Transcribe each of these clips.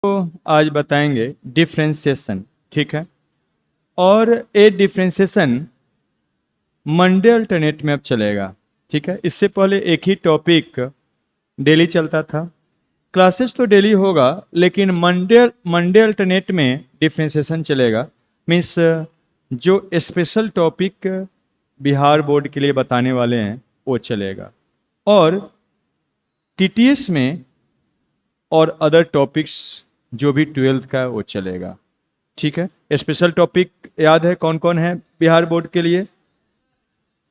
तो आज बताएंगे डिफ्रेंशिएशन। ठीक है। और ये डिफ्रेंशिएशन मंडे अल्टरनेट में अब चलेगा। ठीक है। इससे पहले एक ही टॉपिक डेली चलता था। क्लासेस तो डेली होगा, लेकिन मंडे मंडे अल्टरनेट में डिफ्रेंशिएशन चलेगा। मीन्स जो स्पेशल टॉपिक बिहार बोर्ड के लिए बताने वाले हैं वो चलेगा, और टीटीएस में और अदर टॉपिक्स जो भी 12th का है वो चलेगा। ठीक है। स्पेशल टॉपिक याद है कौन कौन है बिहार बोर्ड के लिए?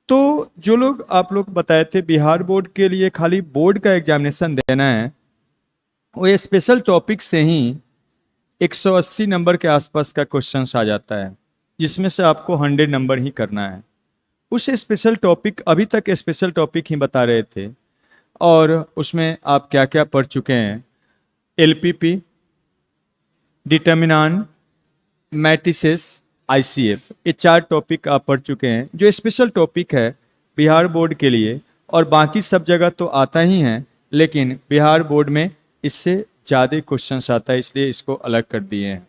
तो जो लोग आप लोग बताए थे बिहार बोर्ड के लिए खाली बोर्ड का एग्जामिनेशन देना है, वो स्पेशल टॉपिक से ही 180 नंबर के आसपास का क्वेश्चन आ जाता है, जिसमें से आपको 100 नंबर ही करना है। उस स्पेशल टॉपिक, अभी तक स्पेशल टॉपिक ही बता रहे थे, और उसमें आप क्या क्या पढ़ चुके हैं? एलपीपी, डिटर्मिनांट, मैट्रिसेस, आईसीएफ, ये 4 टॉपिक आप पढ़ चुके हैं जो स्पेशल टॉपिक है बिहार बोर्ड के लिए। और बाकी सब जगह तो आता ही है, लेकिन बिहार बोर्ड में इससे ज़्यादा क्वेश्चंस आता है, इसलिए इसको अलग कर दिए हैं।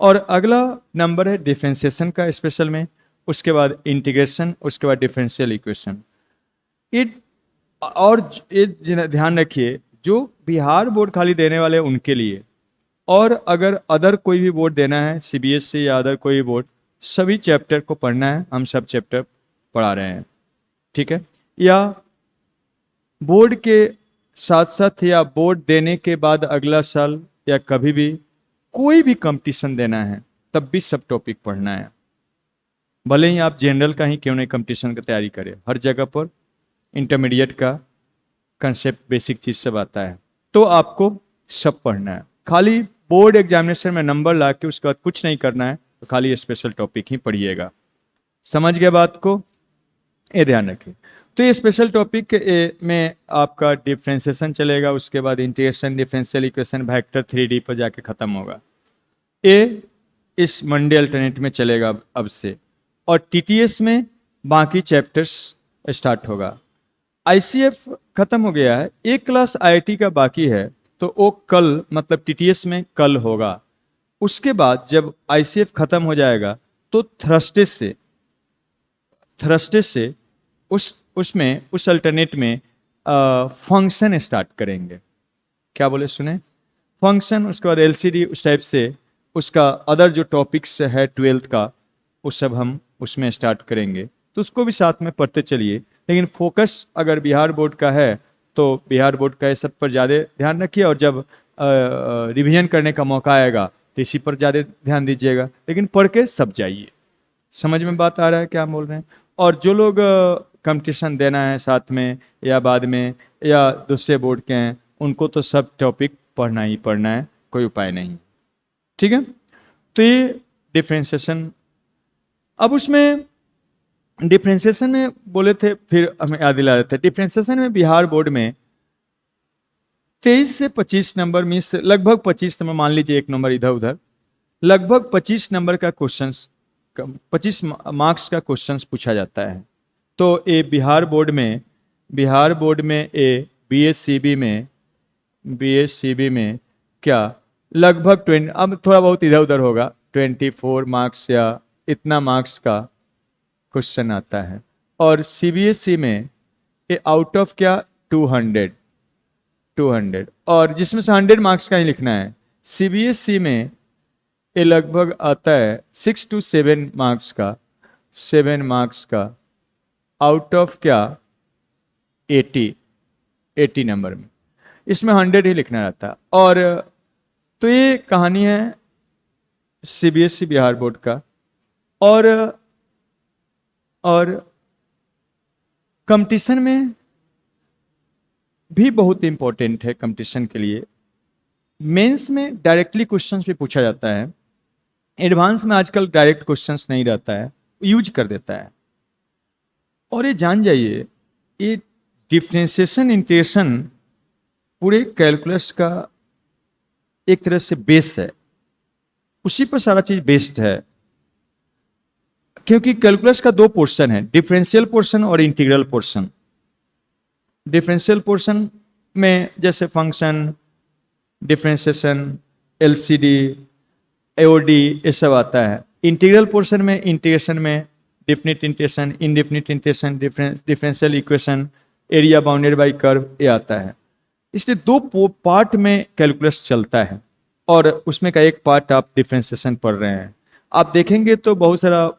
और अगला नंबर है डिफरेंशिएशन का स्पेशल में, उसके बाद इंटीग्रेशन, उसके बाद डिफरेंशियल इक्वेशन। ये और ये ध्यान रखिए, जो बिहार बोर्ड खाली देने वाले हैं उनके लिए, और अगर अदर कोई भी बोर्ड देना है, सीबीएसई या अदर कोई भी बोर्ड, सभी चैप्टर को पढ़ना है। हम सब चैप्टर पढ़ा रहे हैं। ठीक है। या बोर्ड के साथ साथ या बोर्ड देने के बाद अगला साल या कभी भी कोई भी कंपटीशन देना है, तब भी सब टॉपिक पढ़ना है। भले ही आप जनरल का ही क्यों नहीं कंपटीशन की तैयारी करें, हर जगह पर इंटरमीडिएट का कंसेप्ट, बेसिक चीज सब आता है, तो आपको सब पढ़ना है। खाली बोर्ड एग्जामिनेशन में नंबर ला के उसके बाद कुछ नहीं करना है, तो खाली स्पेशल टॉपिक ही पढ़िएगा। समझ गए बात को? ये ध्यान रखिए। तो ये स्पेशल टॉपिक में आपका डिफ्रेंशिएशन चलेगा, उसके बाद integration, differential equation, vector 3D पर जाके खत्म होगा। ये इस मंडे अल्टरनेट में चलेगा अब से, और टीटीएस में बाकी चैप्टर्स स्टार्ट होगा। आईसीएफ खत्म हो गया है, एक क्लास आईआईटी का बाकी है, तो वो कल, मतलब टीटीएस में कल होगा। उसके बाद जब आईसीएफ खत्म हो जाएगा तो थर्सडे से उस अल्टरनेट में फंक्शन स्टार्ट करेंगे। क्या बोले सुने? फंक्शन, उसके बाद एलसीडी, उस टाइप से उसका अदर जो टॉपिक्स है 12th का, वो सब हम उसमें स्टार्ट करेंगे। तो उसको भी साथ में पढ़ते चलिए, लेकिन फोकस अगर बिहार बोर्ड का है तो बिहार बोर्ड का ये सब पर ज़्यादा ध्यान रखिए, और जब रिवीजन करने का मौका आएगा तो इसी पर ज़्यादा ध्यान दीजिएगा, लेकिन पढ़ के सब जाइए। समझ में बात आ रहा है क्या हम बोल रहे हैं? और जो लोग कंपटीशन देना है साथ में या बाद में, या दूसरे बोर्ड के हैं, उनको तो सब टॉपिक पढ़ना ही पढ़ना है, कोई उपाय नहीं। ठीक है। तो ये डिफ्रेंशिएशन। अब उसमें डिफ्रेंशिएशन में बोले थे, फिर हमें याद दिला रहे थे, डिफ्रेंशिएशन में बिहार बोर्ड में 23 से 25 नंबर, मीन्स लगभग 25 नंबर, मान लीजिए एक नंबर इधर उधर, लगभग 25 नंबर का क्वेश्चंस, 25 मार्क्स का क्वेश्चंस पूछा जाता है। तो ये बिहार बोर्ड में ये बीएससीबी में क्या लगभग 20, अब थोड़ा बहुत इधर उधर होगा, 24 मार्क्स या इतना मार्क्स का क्वेश्चन आता है। और सीबीएसई में ये आउट ऑफ क्या 200, और जिसमें से 100 मार्क्स का ही लिखना है। सीबीएसई में ये लगभग आता है 6 to 7 मार्क्स का, 7 मार्क्स का, आउट ऑफ क्या 80 नंबर में, इसमें 100 ही लिखना रहता है। और तो ये कहानी है सीबीएसई बिहार बोर्ड का। और कंपटीशन में भी बहुत इंपॉर्टेंट है। कंपटीशन के लिए मेंस में डायरेक्टली क्वेश्चंस भी पूछा जाता है, एडवांस में आजकल डायरेक्ट क्वेश्चंस नहीं रहता है, यूज कर देता है। और ये जान जाइए, ये डिफरेंशिएशन इंटीग्रेशन पूरे कैलकुलस का एक तरह से बेस है, उसी पर सारा चीज बेस्ड है। क्योंकि कैलकुलस का 2 पोर्शन है, डिफरेंशियल पोर्शन और इंटीग्रल पोर्शन। डिफरेंशियल पोर्शन में जैसे फंक्शन, डिफरेंशिएशन, LCD, AOD, ये सब आता है। इंटीग्रल पोर्शन में इंटीग्रेशन में definite integration, indefinite integration, differential equation, area bounded by curve, ये आता है। इसलिए दो पार्ट में कैलकुलस चलता है और उसमें का एक पार्ट आप डिफरेंशिएशन पढ़ रहे हैं। आप देखेंगे तो बहुत सारा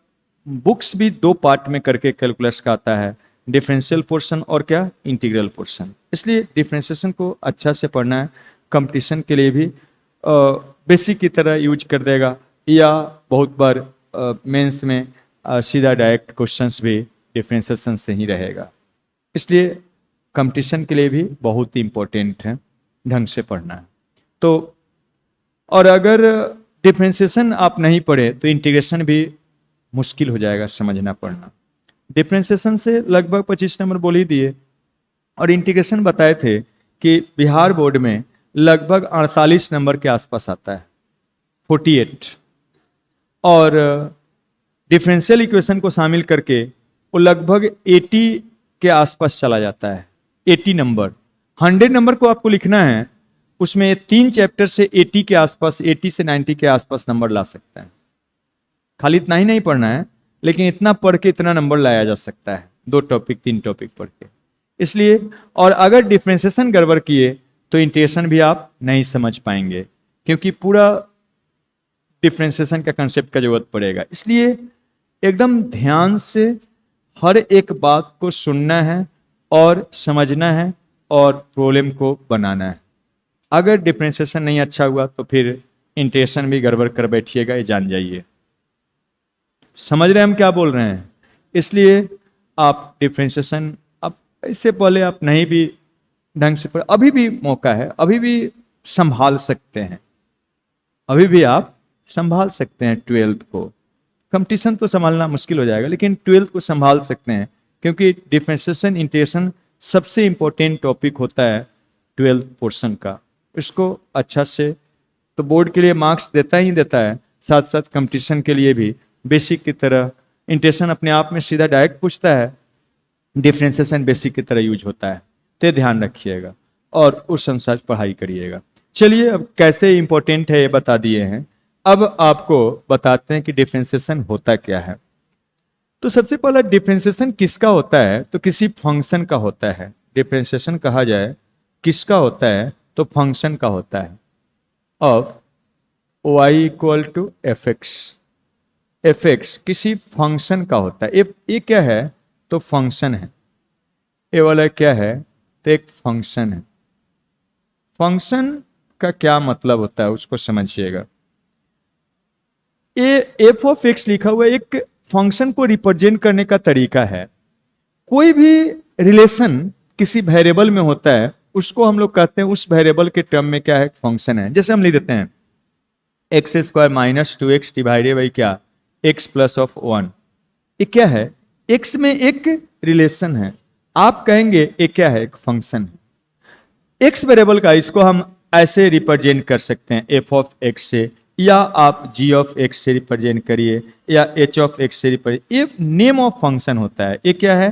बुक्स भी दो पार्ट में करके कैलकुलस का आता है, डिफरेंशियल पोर्शन और क्या इंटीग्रल पोर्शन। इसलिए डिफरेंशिएशन को अच्छा से पढ़ना है, कंपटीशन के लिए भी बेसिक की तरह यूज कर देगा, या बहुत बार मेंस में सीधा डायरेक्ट क्वेश्चंस भी डिफरेंशिएशन से ही रहेगा। इसलिए कंपटीशन के लिए भी बहुत ही इम्पोर्टेंट है, ढंग से पढ़ना है। तो और अगर डिफरेंशिएशन आप नहीं पढ़े तो इंटीग्रेशन भी मुश्किल हो जाएगा समझना पढ़ना। डिफरेंशिएशन से लगभग 25 नंबर बोल ही दिए, और इंटीग्रेशन बताए थे कि बिहार बोर्ड में लगभग 48 नंबर के आसपास आता है, 48, और डिफरेंशियल इक्वेशन को शामिल करके वो लगभग 80 के आसपास चला जाता है। 80 नंबर, 100 नंबर को आपको लिखना है, उसमें 3 चैप्टर से 80 के आसपास, 80 से 90 के आसपास नंबर ला सकता है। खाली इतना ही नहीं पढ़ना है, लेकिन इतना पढ़ के इतना नंबर लाया जा सकता है, 2 टॉपिक 3 टॉपिक पढ़ के। इसलिए, और अगर डिफरेंशिएशन गड़बड़ किए तो इंटीग्रेशन भी आप नहीं समझ पाएंगे, क्योंकि पूरा डिफरेंशिएशन का कंसेप्ट का जरूरत पड़ेगा। इसलिए एकदम ध्यान से हर एक बात को सुनना है और समझना है और प्रॉब्लम को बनाना है। अगर डिफरेंशिएशन नहीं अच्छा हुआ तो फिर इंटीग्रेशन भी गड़बड़ कर बैठिएगा, ये जान जाइए। समझ रहे हैं हम क्या बोल रहे हैं? इसलिए आप डिफरेंशिएशन, अब इससे पहले आप नहीं भी ढंग से पढ़, अभी भी मौका है, अभी भी संभाल सकते हैं, अभी भी आप संभाल सकते हैं 12th को। कंपटीशन तो संभालना मुश्किल हो जाएगा, लेकिन 12th को संभाल सकते हैं, क्योंकि डिफरेंशिएशन इंटीग्रेशन सबसे इंपॉर्टेंट टॉपिक होता है 12th पोर्शन का। इसको अच्छा से तो बोर्ड के लिए मार्क्स देता ही देता है, साथ साथ कंपटीशन के लिए भी बेसिक की तरह। इंटीग्रेशन अपने आप में सीधा डायरेक्ट पूछता है, डिफरेंशिएशन बेसिक की तरह यूज होता है, तो ध्यान रखिएगा और उस अनुसार पढ़ाई करिएगा। चलिए, अब कैसे इंपॉर्टेंट है ये बता दिए हैं, अब आपको बताते हैं कि डिफरेंशिएशन होता क्या है। तो सबसे पहला डिफरेंशिएशन किसका होता है? तो किसी फंक्शन का होता है। डिफरेंशिएशन कहा जाए किसका होता है? तो फंक्शन का होता है, of y equal to f x किसी फंक्शन का होता है। ये क्या है? तो फंक्शन है। ये वाला क्या है? तो एक फंक्शन है। फंक्शन का क्या मतलब होता है उसको समझिएगा। ये एफ ऑफ एक्स लिखा हुआ एक फंक्शन को रिप्रेजेंट करने का तरीका है। कोई भी रिलेशन किसी वेरिएबल में होता है, उसको हम लोग कहते हैं, उस वेरिएबल के टर्म में क्या है? फंक्शन है। जैसे हम लिख देते हैं x square minus 2x divided by क्या? x plus of 1। ये क्या है? x में एक रिलेशन है, आप कहेंगे ये क्या है? एक फंक्शन है। x वेरिएबल का इसको हम ऐसे रिप्रेजेंट कर सकते हैं एफ ऑफ एक्स से, या आप जी ऑफ एक्स से रिप्रेजेंट करिए, या एच ऑफ एक्स से रिप्रेजेंट। ये नेम ऑफ फंक्शन होता है। ये क्या है?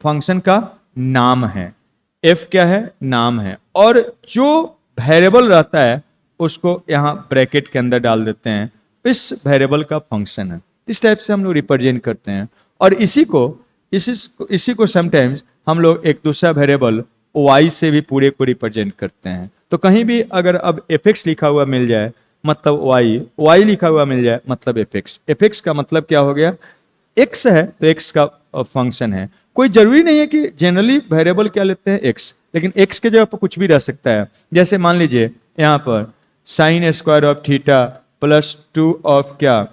फंक्शन का नाम है। एफ क्या है? नाम है। और जो वेरिएबल रहता है उसको यहाँ ब्रैकेट के अंदर डाल देते हैं, इस वेरिएबल का फंक्शन है। इस टाइप से हम लोग रिप्रेजेंट करते हैं। और इसी को समटाइम्स हम लोग एक दूसरा वेरिएबल y से भी पूरे को रिप्रेजेंट करते हैं। तो कहीं भी अगर अब fx लिखा हुआ मिल जाए मतलब y लिखा हुआ मिल जाए मतलब fx का मतलब क्या हो गया? x है तो x का फंक्शन है। कोई जरूरी नहीं है कि जनरली वेरिएबल क्या लेते हैं? x, लेकिन x के जगह पर कुछ भी रह सकता है। जैसे मान लीजिए यहाँ पर sine square of theta plus 2 of क्या?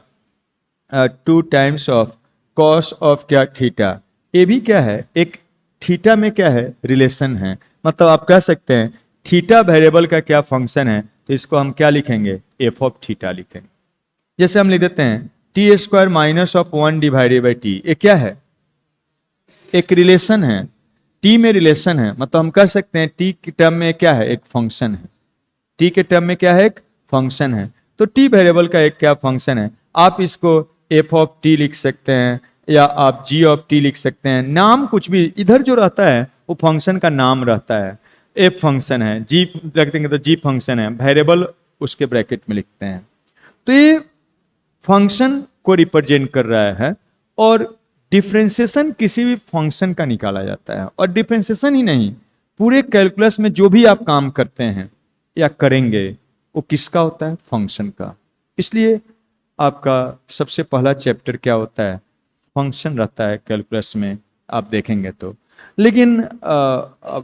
2 टाइम्स ऑफ कॉस ऑफ क्या? थीटा। ये भी क्या है? एक थीटा में क्या है? रिलेशन है। मतलब आप कह सकते हैं थीटा वेरिएबल का क्या फंक्शन है, तो इसको हम क्या लिखेंगे? एफ ऑफ थीटा लिखेंगे। जैसे हम लिख देते हैं T square minus of 1 divided by T. ये क्या है? एक रिलेशन है, टी में रिलेशन है। मतलब हम कह सकते हैं टी के टर्म में क्या है? एक फंक्शन है। टी के टर्म में क्या है? एक फंक्शन है। तो टी वेरिएबल का एक क्या फंक्शन है। आप इसको एफ ऑफ टी लिख सकते हैं, या आप जी ऑफ टी लिख सकते हैं। नाम कुछ भी इधर जो रहता है वो फंक्शन का नाम रहता है। एफ फंक्शन है, जी रख देंगे तो जी फंक्शन है। वेरिएबल उसके ब्रैकेट में लिखते हैं। तो ये फंक्शन को रिप्रेजेंट कर रहा है और डिफरेंशिएशन किसी भी फंक्शन का निकाला जाता है। और डिफरेंशिएशन ही नहीं, पूरे कैलकुलस में जो भी आप काम करते हैं या करेंगे वो किसका होता है? फंक्शन का। इसलिए आपका सबसे पहला चैप्टर क्या होता है? फंक्शन रहता है कैलकुलस में, आप देखेंगे तो। लेकिन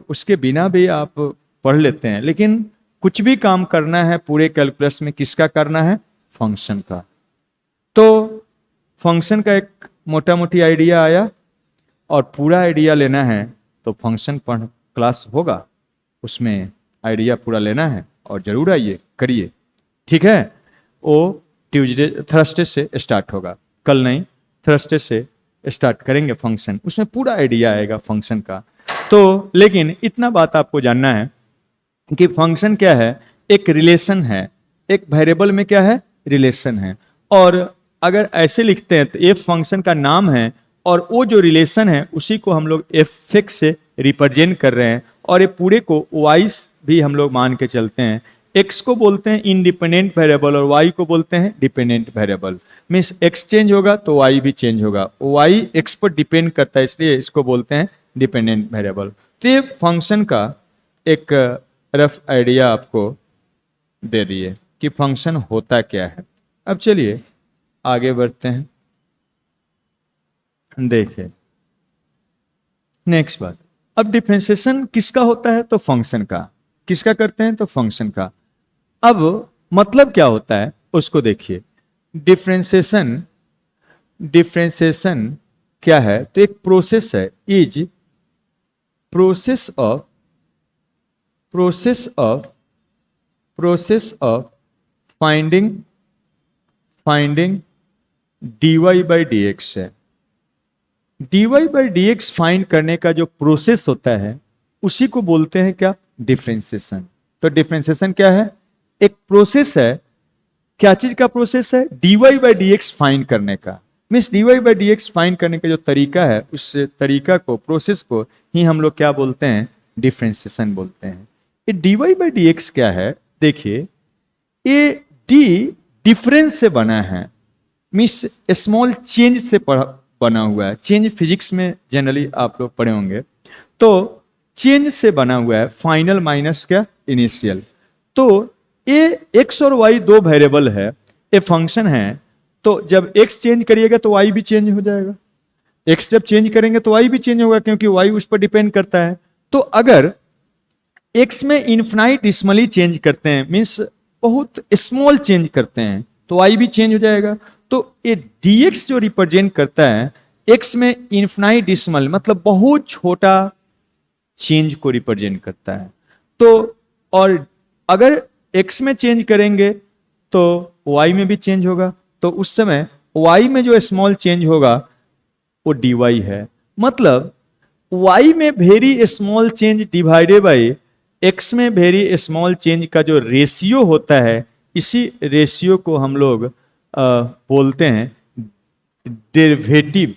उसके बिना भी आप पढ़ लेते हैं, लेकिन कुछ भी काम करना है पूरे कैलकुलस में किसका करना है? फंक्शन का। तो फंक्शन का एक मोटा मोटी आइडिया आया, और पूरा आइडिया लेना है तो फंक्शन पढ़ क्लास होगा, उसमें आइडिया पूरा लेना है और जरूर आइए करिए, ठीक है। वो थर्सडे से स्टार्ट होगा, कल नहीं, थर्सडे से स्टार्ट करेंगे फंक्शन, उसमें पूरा आइडिया आएगा फंक्शन का। तो लेकिन इतना बात आपको जानना है कि फंक्शन क्या है? एक रिलेशन है, एक वेरिएबल में क्या है? रिलेशन है। और अगर ऐसे लिखते हैं तो एफ फंक्शन का नाम है और वो जो रिलेशन है उसी को हम लोग एफ एक्स से रिप्रेजेंट कर रहे हैं, और ये पूरे को वाइस भी हम लोग मान के चलते हैं। एक्स को बोलते हैं इंडिपेंडेंट वेरिएबल और वाई को बोलते हैं dependent variable. Means x change होगा तो वाई भी चेंज होगा, वाई एक्स पर डिपेंड करता है, इसलिए इसको बोलते हैं डिपेंडेंट वेरिएबल। तो ये फंक्शन का एक रफ आइडिया आपको दे दिए कि फंक्शन होता क्या है। अब चलिए आगे बढ़ते हैं, देखिए नेक्स्ट बात। अब डिफरेंशिएशन किसका होता है? तो फंक्शन का। किसका करते हैं? तो फंक्शन का। अब मतलब क्या होता है उसको देखिए। डिफरेंशिएशन क्या है? तो एक प्रोसेस है, is process of finding dy by d x है। dy by d x find करने का जो प्रोसेस होता है उसी को बोलते हैं क्या? डिफरेंशिएशन। तो डिफरेंशिएशन क्या है? एक प्रोसेस है। क्या चीज का प्रोसेस है? dy by d x find करने का। Means dy by d x find करने का जो तरीका है, उस तरीका को, प्रोसेस को ही हम लोग क्या बोलते हैं? डिफरेंशिएशन बोलते हैं। ये dy बाई डी एक्स क्या है? देखिए, ये डी डिफरेंस से बना है, मीन्स स्मॉल चेंज से बना हुआ है। चेंज फिजिक्स में जनरली आप लोग पढ़े होंगे। तो चेंज से बना हुआ है, फाइनल माइनस क्या? इनिशियल। तो ये एक्स और वाई दो वेरिएबल है, ये फंक्शन है। तो जब एक्स चेंज करिएगा तो वाई भी चेंज हो जाएगा, एक्स जब चेंज करेंगे तो वाई भी चेंज होगा, क्योंकि वाई उस पर डिपेंड करता है। तो अगर एक्स में इन्फिनाइटेसिमली चेंज करते हैं, मीन्स बहुत स्मॉल चेंज करते हैं, तो वाई भी चेंज हो जाएगा। तो ये dx जो रिप्रेजेंट करता है x में इन्फिनाइटेसिमल मतलब बहुत छोटा चेंज को रिप्रेजेंट करता है। तो और अगर x में चेंज करेंगे तो y में भी चेंज होगा, तो उस समय y में जो स्मॉल चेंज होगा वो dy है। मतलब y में very small change divided by x में वेरी स्मॉल चेंज का जो रेशियो होता है, इसी रेशियो को हम लोग बोलते हैं डेरिवेटिव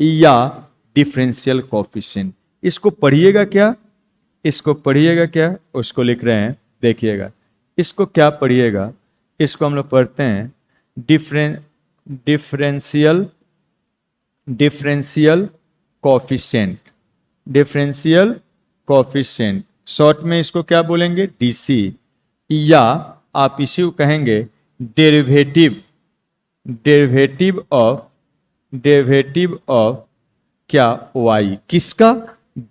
या डिफरेंशियल कोएफिशिएंट। इसको पढ़िएगा क्या? इसको पढ़िएगा क्या? उसको लिख रहे हैं, देखिएगा इसको क्या पढ़िएगा। इसको हम लोग पढ़ते हैं डिफरेंशियल कोएफिशिएंट। शॉर्ट में इसको क्या बोलेंगे? डीसी, या आप इसी को कहेंगे डेरिवेटिव ऑफ क्या? y। किसका?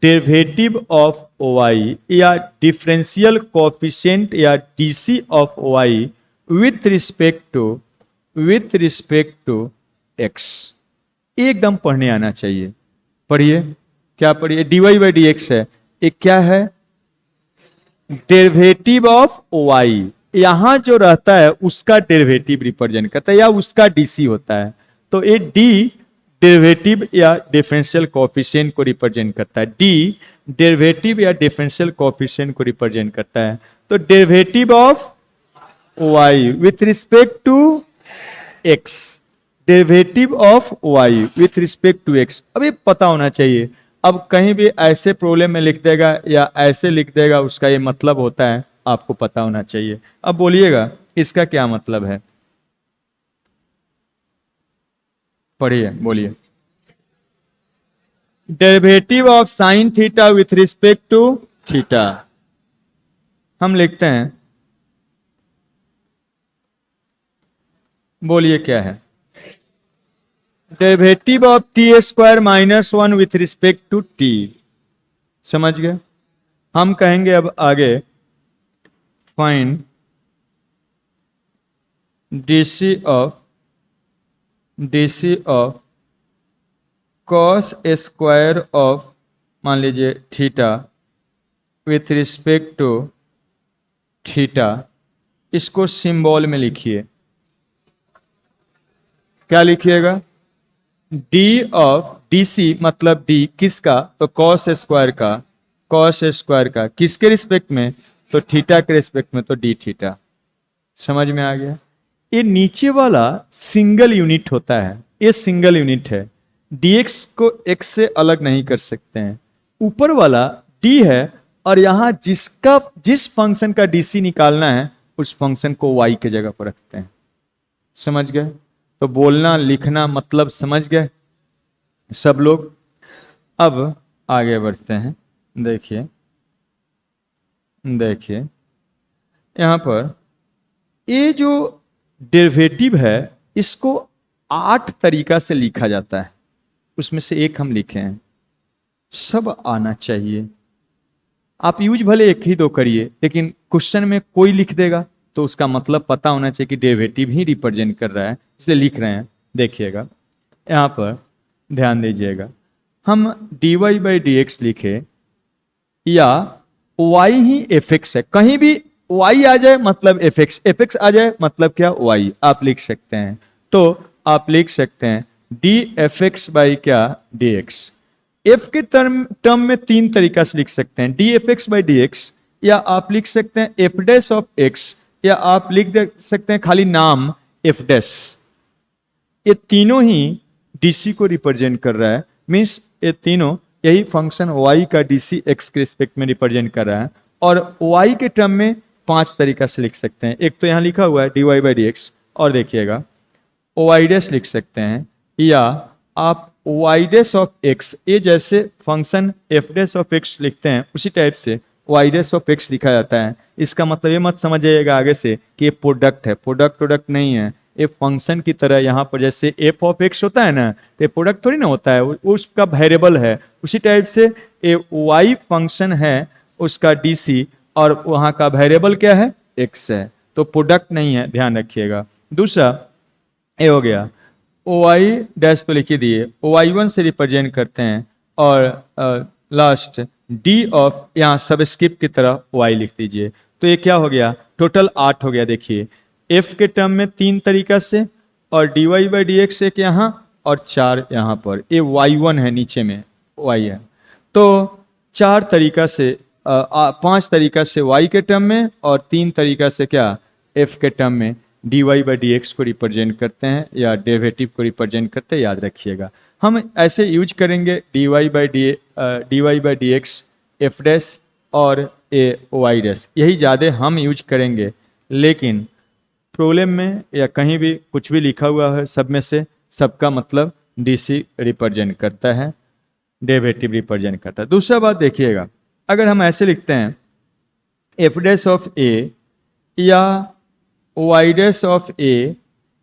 डेरिवेटिव ऑफ y या डिफरेंशियल कोएफिशिएंट या DC of y with respect to x। एकदम पढ़ने आना चाहिए। पढ़िए, क्या पढ़िए? dy बाई डी एक्स है, ये क्या है? Derivative of y। यहां जो रहता है उसका डेरिवेटिव रिप्रेजेंट करता है या उसका डीसी होता है। तो ये डी डेरिवेटिव या डिफरेंशियल कोएफिशिएंट को रिप्रेजेंट करता है। डी डेरिवेटिव या डिफरेंशियल कोएफिशिएंट को रिप्रेजेंट करता है। तो derivative of y with respect to x, derivative of y with respect to x। अब ये पता होना चाहिए। अब कहीं भी ऐसे प्रॉब्लम में लिख देगा या ऐसे लिख देगा, उसका ये मतलब होता है आपको पता होना चाहिए। अब बोलिएगा इसका क्या मतलब है, पढ़िए बोलिए। Derivative of sine theta with respect to theta. हम लिखते हैं, बोलिए क्या है, derivative of t square minus one with respect to t. समझ गए। हम कहेंगे अब आगे find DC of cos square of, मान लीजिए theta with respect to theta. इसको सिंबल में लिखिए, क्या लिखिएगा, डी ऑफ डीसी मतलब डी किसका, तो कॉस स्क्वायर का, कॉस स्क्वायर का किसके रिस्पेक्ट में, तो थीटा के रिस्पेक्ट में, तो डी थीटा। समझ में आ गया। ये नीचे वाला सिंगल यूनिट होता है, ये सिंगल यूनिट है, dx को x से अलग नहीं कर सकते हैं। ऊपर वाला d है और यहां जिस फंक्शन का dc निकालना है उस फंक्शन को y के जगह पर रखते हैं। समझ गए। तो बोलना लिखना मतलब समझ गए सब लोग। अब आगे बढ़ते हैं। देखिए यहां पर ये जो डेरिवेटिव है इसको 8 तरीका से लिखा जाता है, उसमें से एक हम लिखे हैं। सब आना चाहिए। आप यूज भले एक ही दो करिए, लेकिन क्वेश्चन में कोई लिख देगा तो उसका मतलब पता होना चाहिए कि डेरिवेटिव ही रिप्रेजेंट कर रहा है, इसलिए लिख रहे हैं। देखिएगा यहाँ पर ध्यान दीजिएगा, हम dy बाई डी एक्स लिखे या y ही fx है, कहीं भी y आ जाए मतलब fx आ जाए मतलब क्या, y आप लिख सकते हैं। तो आप लिख सकते हैं dfx बाई क्या, dx। f के टर्म में 3 तरीका से लिख सकते हैं, dfx बाई dx, या आप लिख सकते हैं f डैश ऑफ x, या आप लिख सकते हैं खाली नाम f डैश। ये तीनों ही dc को रिप्रेजेंट कर रहा है, मीन्स ये तीनों यही फंक्शन y का dc x के रिस्पेक्ट में रिप्रेजेंट कर रहा है। और y के टर्म में 5 तरीका से लिख सकते हैं। एक तो यहां लिखा हुआ है dy बाई डी एक्स, और देखिएगा y डैश लिख सकते हैं, या आप y डैश ऑफ x, ये जैसे function f dash of x लिखते हैं उसी टाइप से y डैश ऑफ x लिखा जाता है। इसका मतलब ये मत समझिएगा आगे से कि ये प्रोडक्ट है, प्रोडक्ट नहीं है। ये फंक्शन की तरह यहाँ पर जैसे f ऑफ x होता है ना, तो ये प्रोडक्ट थोड़ी ना होता है, उसका वेरिएबल है। उसी टाइप से ये y फंक्शन है, उसका dc, और वहाँ का वेरिएबल क्या है, x है, तो प्रोडक्ट नहीं है, ध्यान रखिएगा। दूसरा ये हो गया y डैश तो लिख दिए, y1 से रिप्रेजेंट करते हैं, और लास्ट d ऑफ यहाँ सबस्क्रिप्ट की तरह y लिख दीजिए। तो ये क्या हो गया, टोटल 8 हो गया। देखिए f के टर्म में 3 तरीका से, और dy बाई डी एक्स एक यहाँ और 4 यहाँ पर, ये y1 है, नीचे में y है। तो 4 तरीका से 5 तरीका से y के टर्म में, और 3 तरीका से क्या, f के टर्म में dy बाई डी एक्स को रिप्रेजेंट करते हैं या डेरिवेटिव को रिप्रेजेंट करते हैं, याद रखिएगा। हम ऐसे यूज करेंगे dy by d x F dash और ए वाई डैश, यही ज़्यादा हम यूज करेंगे। लेकिन प्रॉब्लम में या कहीं भी कुछ भी लिखा हुआ है, सब में से सबका मतलब dc रिप्रेजेंट करता है, डेरिवेटिव रिप्रेजेंट करता है। दूसरा बात देखिएगा, अगर हम ऐसे लिखते हैं एफ डैश ऑफ ए या वाई डैश ऑफ ए,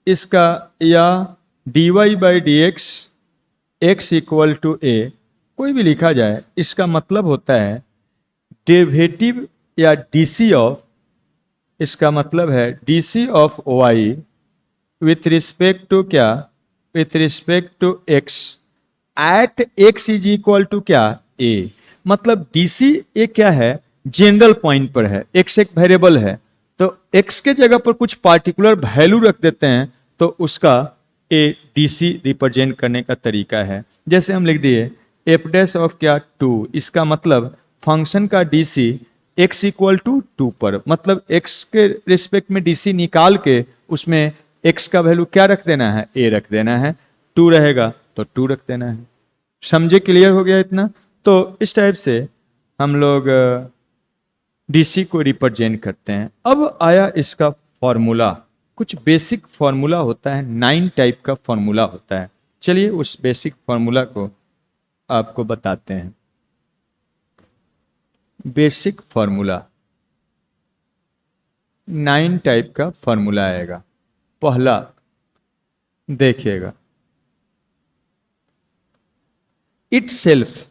इसका या dy by d x x equal to a, कोई भी लिखा जाए, इसका मतलब होता है डेरिवेटिव या dc ऑफ, इसका मतलब है dc of y with respect to क्या, with respect to x at x is equal to क्या, a। मतलब dc ये क्या है, जनरल पॉइंट पर है, x एक वेरिएबल है, तो x के जगह पर कुछ पार्टिकुलर वैल्यू रख देते हैं, तो उसका a dc रिप्रेजेंट करने का तरीका है। जैसे हम लिख दिए f डैश ऑफ क्या 2, इसका मतलब फंक्शन का dc x इक्वल टू 2 पर, मतलब x के रिस्पेक्ट में dc निकाल के उसमें x का वैल्यू क्या रख देना है, a रख देना है, 2 रहेगा तो 2 रख देना है। समझे, क्लियर हो गया इतना। तो इस टाइप से हम लोग डीसी को रिप्रेजेंट करते हैं। अब आया इसका फॉर्मूला, कुछ बेसिक फॉर्मूला होता है, 9 टाइप का फॉर्मूला होता है। चलिए उस बेसिक फॉर्मूला को आपको बताते हैं। बेसिक फॉर्मूला 9 टाइप का फॉर्मूला आएगा। पहला देखिएगा, इटसेल्फ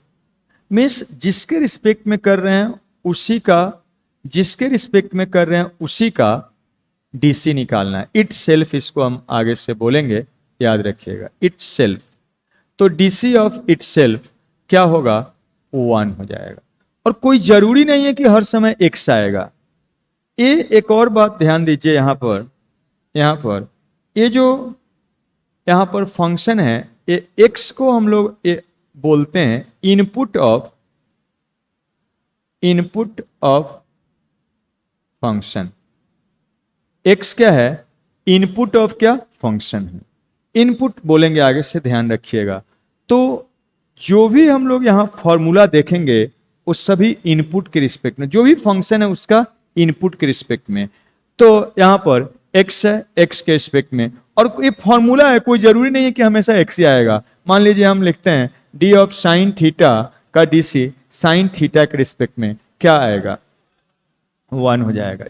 मीन्स जिसके रिस्पेक्ट में कर रहे हैं उसी का, जिसके रिस्पेक्ट में कर रहे हैं उसी का डीसी निकालना है। इटसेल्फ, इसको हम आगे से बोलेंगे, याद रखिएगा। इटसेल्फ, तो डीसी ऑफ इटसेल्फ क्या होगा, 1 हो जाएगा। और कोई जरूरी नहीं है कि हर समय एक्स आएगा। ये एक और बात ध्यान दीजिए, यहां पर ये जो यहां पर फंक्शन है, ये एक्स को हम लोग ये बोलते हैं इनपुट ऑफ फंक्शन। एक्स क्या है, इनपुट ऑफ क्या, फंक्शन है। इनपुट बोलेंगे आगे से, ध्यान रखिएगा। तो जो भी हम लोग यहां फॉर्मूला देखेंगे वो सभी इनपुट के रिस्पेक्ट में, जो भी फंक्शन है उसका इनपुट के रिस्पेक्ट में। तो यहां पर एक्स है, एक्स के रिस्पेक्ट में, और ये फॉर्मूला है, कोई जरूरी नहीं है कि हमेशा एक्स ही आएगा। मान लीजिए हम लिखते हैं डी ऑफ साइन थीटा का डीसी साइन थीटा के रिस्पेक्ट में क्या आएगा, 1 हो जाएगा।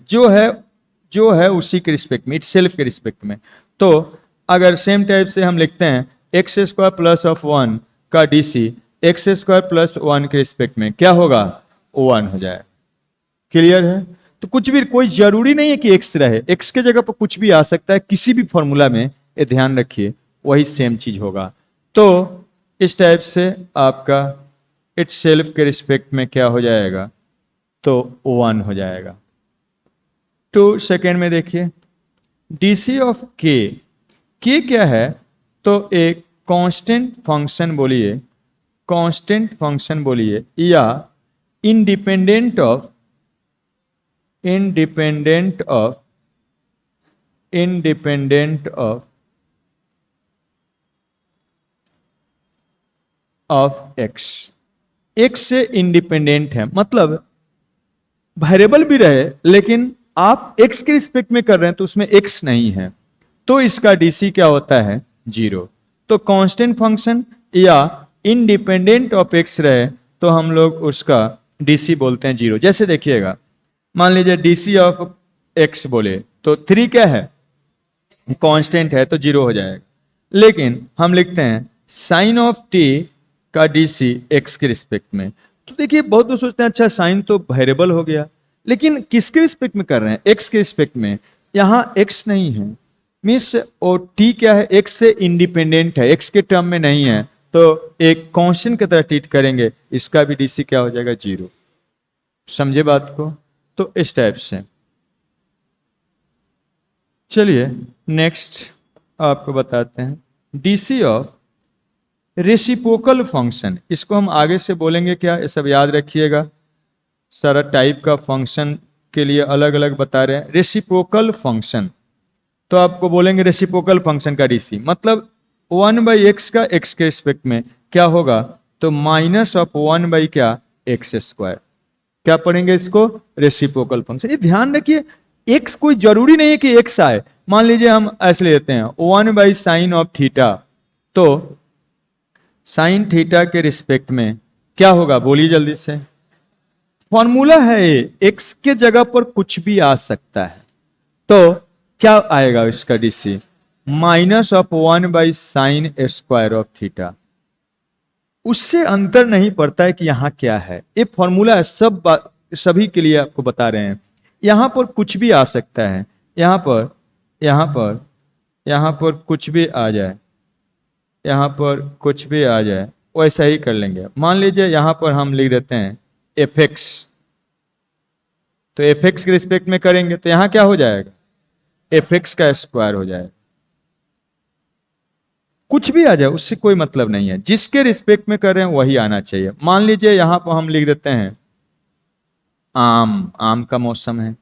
जो है उसी के रिस्पेक्ट में, इटसेल्फ के रिस्पेक्ट में। तो अगर सेम टाइप से हम लिखते हैं एक्स स्क्वायर प्लस ऑफ 1 का डीसी एक्स स्क्वायर प्लस 1 के रिस्पेक्ट में क्या होगा, 1 हो जाएगा। क्लियर है। तो कुछ भी, कोई जरूरी नहीं है कि एक्स रहे, एक्स के जगह पर कुछ भी आ सकता है किसी भी फॉर्मूला में, ये ध्यान रखिए, वही सेम चीज होगा। तो इस टाइप से आपका इटसेल्फ के रिस्पेक्ट में क्या हो जाएगा, तो 1 हो जाएगा। तो सेकेंड में देखिए डीसी ऑफ के क्या है, तो एक कांस्टेंट फंक्शन बोलिए, कांस्टेंट फंक्शन बोलिए, या इंडिपेंडेंट ऑफ एक्स। एक्स से इंडिपेंडेंट है, मतलब वेरिएबल भी रहे लेकिन आप एक्स के रिस्पेक्ट में कर रहे हैं तो उसमें एक्स नहीं है, तो इसका डीसी क्या होता है, 0। तो कांस्टेंट फंक्शन या इंडिपेंडेंट ऑफ एक्स रहे तो हम लोग उसका डीसी बोलते हैं 0। जैसे देखिएगा, मान लीजिए डीसी ऑफ एक्स बोले तो 3 क्या है, कांस्टेंट है तो 0 हो जाएगा। लेकिन हम लिखते हैं साइन ऑफ टी का डीसी एक्स के रिस्पेक्ट में, तो देखिए बहुत लोग सोचते हैं अच्छा साइन तो वेरिएबल हो गया, लेकिन किसके रिस्पेक्ट में कर रहे हैं, एक्स के रिस्पेक्ट में। यहां एक्स नहीं है, मीन्स और टी क्या है, एक्स से इंडिपेंडेंट है, एक्स के टर्म में नहीं है, तो एक कांस्टेंट की तरह ट्रीट करेंगे, इसका भी डीसी क्या हो जाएगा, 0। समझे बात को। तो इस टाइप से चलिए नेक्स्ट आपको बताते हैं डीसी ऑफ रेसिप्रोकल फंक्शन। इसको हम आगे से बोलेंगे क्या, ये सब याद रखिएगा, सारा टाइप का फंक्शन के लिए अलग अलग बता रहे हैं। रेसिप्रोकल फंक्शन, तो आपको बोलेंगे रेसिप्रोकल फंक्शन का डीसी मतलब 1/x का x के रिस्पेक्ट में क्या होगा, तो माइनस ऑफ 1 क्या, एक्स स्क्वायर। क्या पढ़ेंगे इसको, रेसिप्रोकल फंक्शन। ये ध्यान रखिए, x कोई जरूरी नहीं है कि x आए। मान लीजिए हम ऐसे लेते हैं 1/sin ऑफ थीटा, तो साइन थीटा के रिस्पेक्ट में क्या होगा, बोलिए जल्दी से। फॉर्मूला है ये, x के जगह पर कुछ भी आ सकता है, तो क्या आएगा इसका DC, minus of 1/sin square of theta. उससे अंतर नहीं पड़ता है कि यहां क्या है, ये फॉर्मूला है, सभी के लिए आपको बता रहे हैं। यहां पर कुछ भी आ सकता है, यहां पर कुछ भी आ जाए, यहां पर कुछ भी आ जाए, वैसा ही कर लेंगे। मान लीजिए यहां पर हम लिख देते हैं fx, तो fx के रिस्पेक्ट में करेंगे तो यहां क्या हो जाएगा, fx का स्क्वायर हो जाएगा। कुछ भी आ जाए उससे कोई मतलब नहीं है, जिसके रिस्पेक्ट में कर रहे हैं वही आना चाहिए। मान लीजिए यहां पर हम लिख देते हैं आम का मौसम है,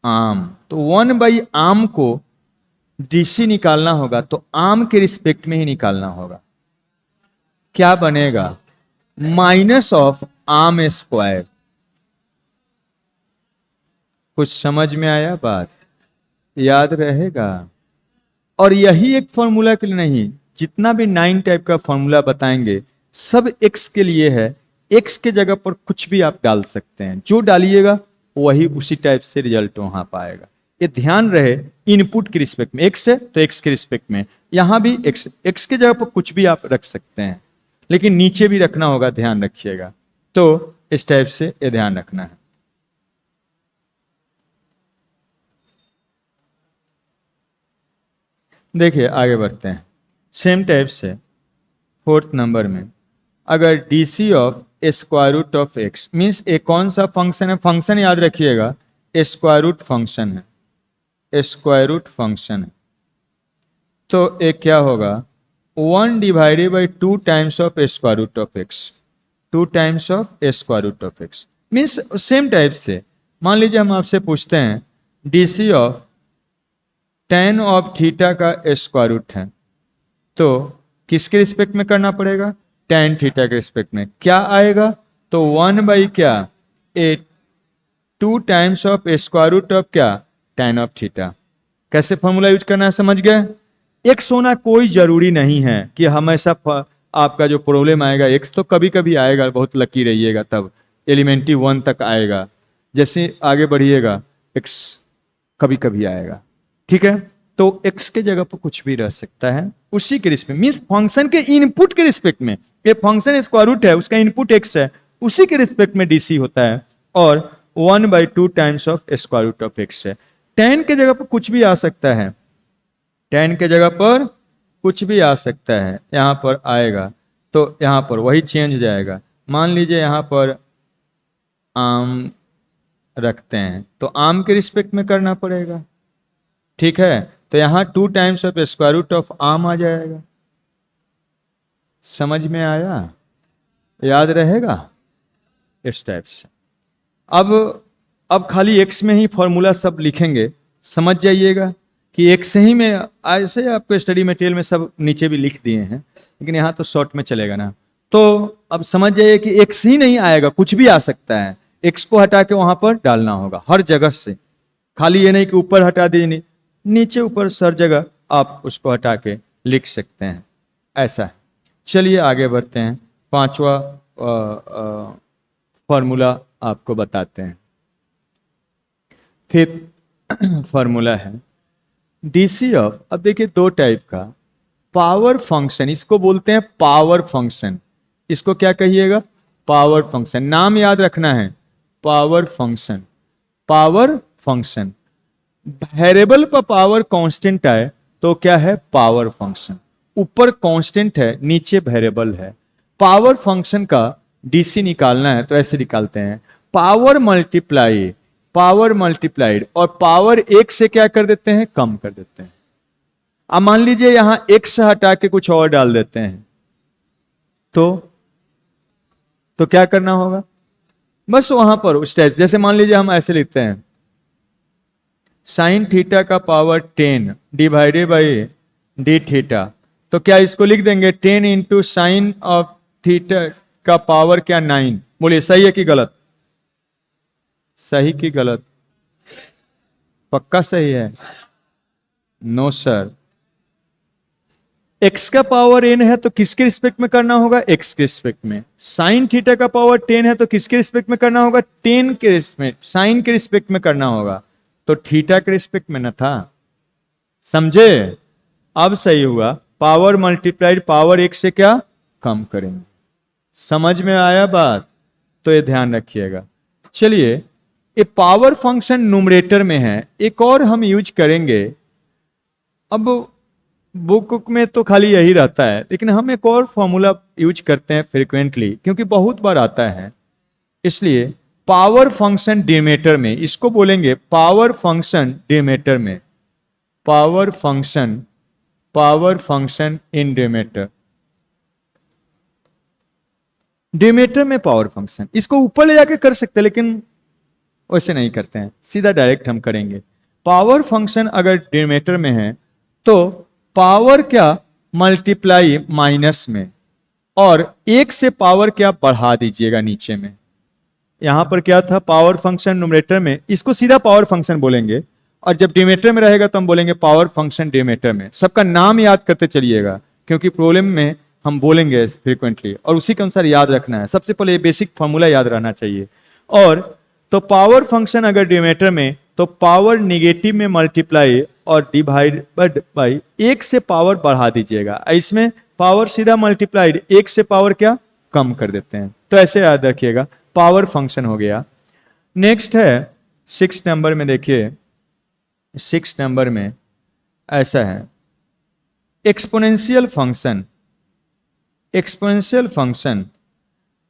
आम, तो 1/आम को डीसी निकालना होगा तो आम के रिस्पेक्ट में ही निकालना होगा। क्या बनेगा, माइनस ऑफ आम स्क्वायर। कुछ समझ में आया बात? याद रहेगा। और यही एक फॉर्मूला के लिए नहीं, जितना भी 9 टाइप का फॉर्मूला बताएंगे सब एक्स के लिए है। एक्स के जगह पर कुछ भी आप डाल सकते हैं, जो डालिएगा वही उसी टाइप से रिजल्ट वहां पाएगा। ये ध्यान रहे, इनपुट के रिस्पेक्ट में एक्स है तो एक्स के रिस्पेक्ट में यहां भी एक्स, एक्स के जगह पर कुछ भी आप रख सकते हैं, लेकिन नीचे भी रखना होगा, ध्यान रखिएगा। तो इस टाइप से ये ध्यान रखना है। देखिए आगे बढ़ते हैं। सेम टाइप से 4th नंबर में, अगर d c of square root of x means a कौन सा फंक्शन है, फंक्शन याद रखिएगा, स्क्वायर रूट फंक्शन है, स्क्वायर रूट फंक्शन है। तो एक क्या होगा, 1 divided by 2 times of square root of x, 2 times of square root of x means same type से। मान लीजिए हम आपसे पूछते हैं d c of tan of theta का स्क्वायर रूट है, तो किसके रिस्पेक्ट में करना पड़ेगा, tan थीटा के रिस्पेक्ट में। क्या आएगा, तो 1 बाई क्या, 2 times of square root of क्या, tan ऑफ थीटा। कैसे फॉर्मूला यूज करना है समझ गए। एक्स होना कोई जरूरी नहीं है कि हमेशा आपका जो प्रॉब्लम आएगा एक्स, तो कभी कभी आएगा, बहुत लकी रहिएगा, तब एलिमेंट्री 1 तक आएगा। जैसे आगे बढ़िएगा एक्स कभी कभी आएगा, ठीक है। तो एक्स के जगह पर कुछ भी रह सकता है उसी के रिस्पेक्ट, मीन्स फंक्शन के इनपुट के रिस्पेक्ट में। ये फंक्शन स्क्वायर रूट है, उसका इनपुट एक्स है, उसी के रिस्पेक्ट में डीसी होता है। और 1 by 2 times of square root of x है। tan के जगह पर कुछ भी आ सकता है, tan के जगह पर कुछ भी आ सकता है, यहां पर आएगा तो यहां पर वही चेंज हो जाएगा। मान लीजिए यहां पर आम रखते हैं तो आम के रिस्पेक्ट में करना पड़ेगा, ठीक है। तो यहां 2 times of square root of आम आ जाएगा। समझ में आया, याद रहेगा इस टाइप से। अब खाली एक्स में ही फॉर्मूला सब लिखेंगे, समझ जाइएगा कि एक्स ही में, ऐसे आपको स्टडी मटेरियल में सब नीचे भी लिख दिए हैं, लेकिन यहाँ तो शॉर्ट में चलेगा ना। तो अब समझ जाइए कि एक्स ही नहीं आएगा, कुछ भी आ सकता है, एक्स को हटा के वहां पर डालना होगा हर जगह से। खाली ये नहीं कि ऊपर हटा दीजिए, नीचे ऊपर हर जगह आप उसको हटा के लिख सकते हैं, ऐसा है। चलिए आगे बढ़ते हैं, 5वां फॉर्मूला आपको बताते हैं। 5th फॉर्मूला है डीसी ऑफ, अब देखिए 2 टाइप का पावर फंक्शन, इसको बोलते हैं पावर फंक्शन। इसको क्या कहिएगा, पावर फंक्शन। नाम याद रखना है, power function. Power function, variable पर पावर कांस्टेंट आए तो क्या है, पावर फंक्शन। ऊपर कांस्टेंट है, नीचे वेरिएबल है। पावर फंक्शन का डीसी निकालना है तो ऐसे निकालते हैं, पावर मल्टीप्लाई, पावर मल्टीप्लाइड, और पावर 1 से क्या कर देते हैं, कम कर देते हैं। अब मान लीजिए यहां x हटा के कुछ और डाल देते हैं, तो क्या करना होगा, बस वहां पर उस टाइप। जैसे मान लीजिए हम ऐसे लिखते हैं साइन थीटा का power 10 divided by D theta, तो क्या इसको लिख देंगे 10 इंटू साइन ऑफ थीटा का पावर क्या 9। बोलिए सही है कि गलत, सही कि गलत, पक्का सही है, नो सर। x का पावर n है तो किसके रिस्पेक्ट में करना होगा, x के रिस्पेक्ट में। साइन थीटा का पावर 10 है तो किसके रिस्पेक्ट में करना होगा, 10 के रिस्पेक्ट, साइन के रिस्पेक्ट में करना होगा, तो थीटा के रिस्पेक्ट में न था, समझे। अब सही हुआ, पावर मल्टीप्लाइड पावर 1 से क्या कम करेंगे। समझ में आया बात, तो ये ध्यान रखिएगा। चलिए ये पावर फंक्शन न्यूमरेटर में है, एक और हम यूज करेंगे। अब बुक में तो खाली यही रहता है, लेकिन हम एक और फॉर्मूला यूज करते हैं फ्रिक्वेंटली, क्योंकि बहुत बार आता है, इसलिए पावर फंक्शन डिमेटर में इसको बोलेंगे पावर फंक्शन डिमेटर में, power function in Demeter. Demeter में पावर फंक्शन, इसको ऊपर ले जाके कर सकते हैं, लेकिन वैसे नहीं करते हैं, सीधा डायरेक्ट हम करेंगे। पावर फंक्शन अगर डिमेटर में है तो पावर क्या मल्टीप्लाई माइनस में, और 1 से पावर क्या बढ़ा दीजिएगा नीचे में, यहाँ पर क्या था, पावर फंक्शन न्यूमरेटर में, इसको सीधा पावर फंक्शन बोलेंगे, और जब डिनोमिनेटर में रहेगा तो हम बोलेंगे पावर फंक्शन डिनोमिनेटर में। सबका नाम याद करते चलिएगा, क्योंकि प्रॉब्लम में हम बोलेंगे फ्रीक्वेंटली, और उसी के अनुसार याद रखना है। सबसे पहले ये बेसिक फॉर्मूला याद रहना चाहिए। और तो पावर फंक्शन अगर डिनोमिनेटर में, तो पावर निगेटिव में मल्टीप्लाई और डिवाइडेड बाई 1 से पावर बढ़ा दीजिएगा। इसमें पावर सीधा मल्टीप्लाइड, 1 से पावर क्या कम कर देते हैं, तो ऐसे याद रखिएगा, पावर फंक्शन हो गया। नेक्स्ट है 6 नंबर में, देखिए 6 नंबर में ऐसा है, exponential function. Exponential function,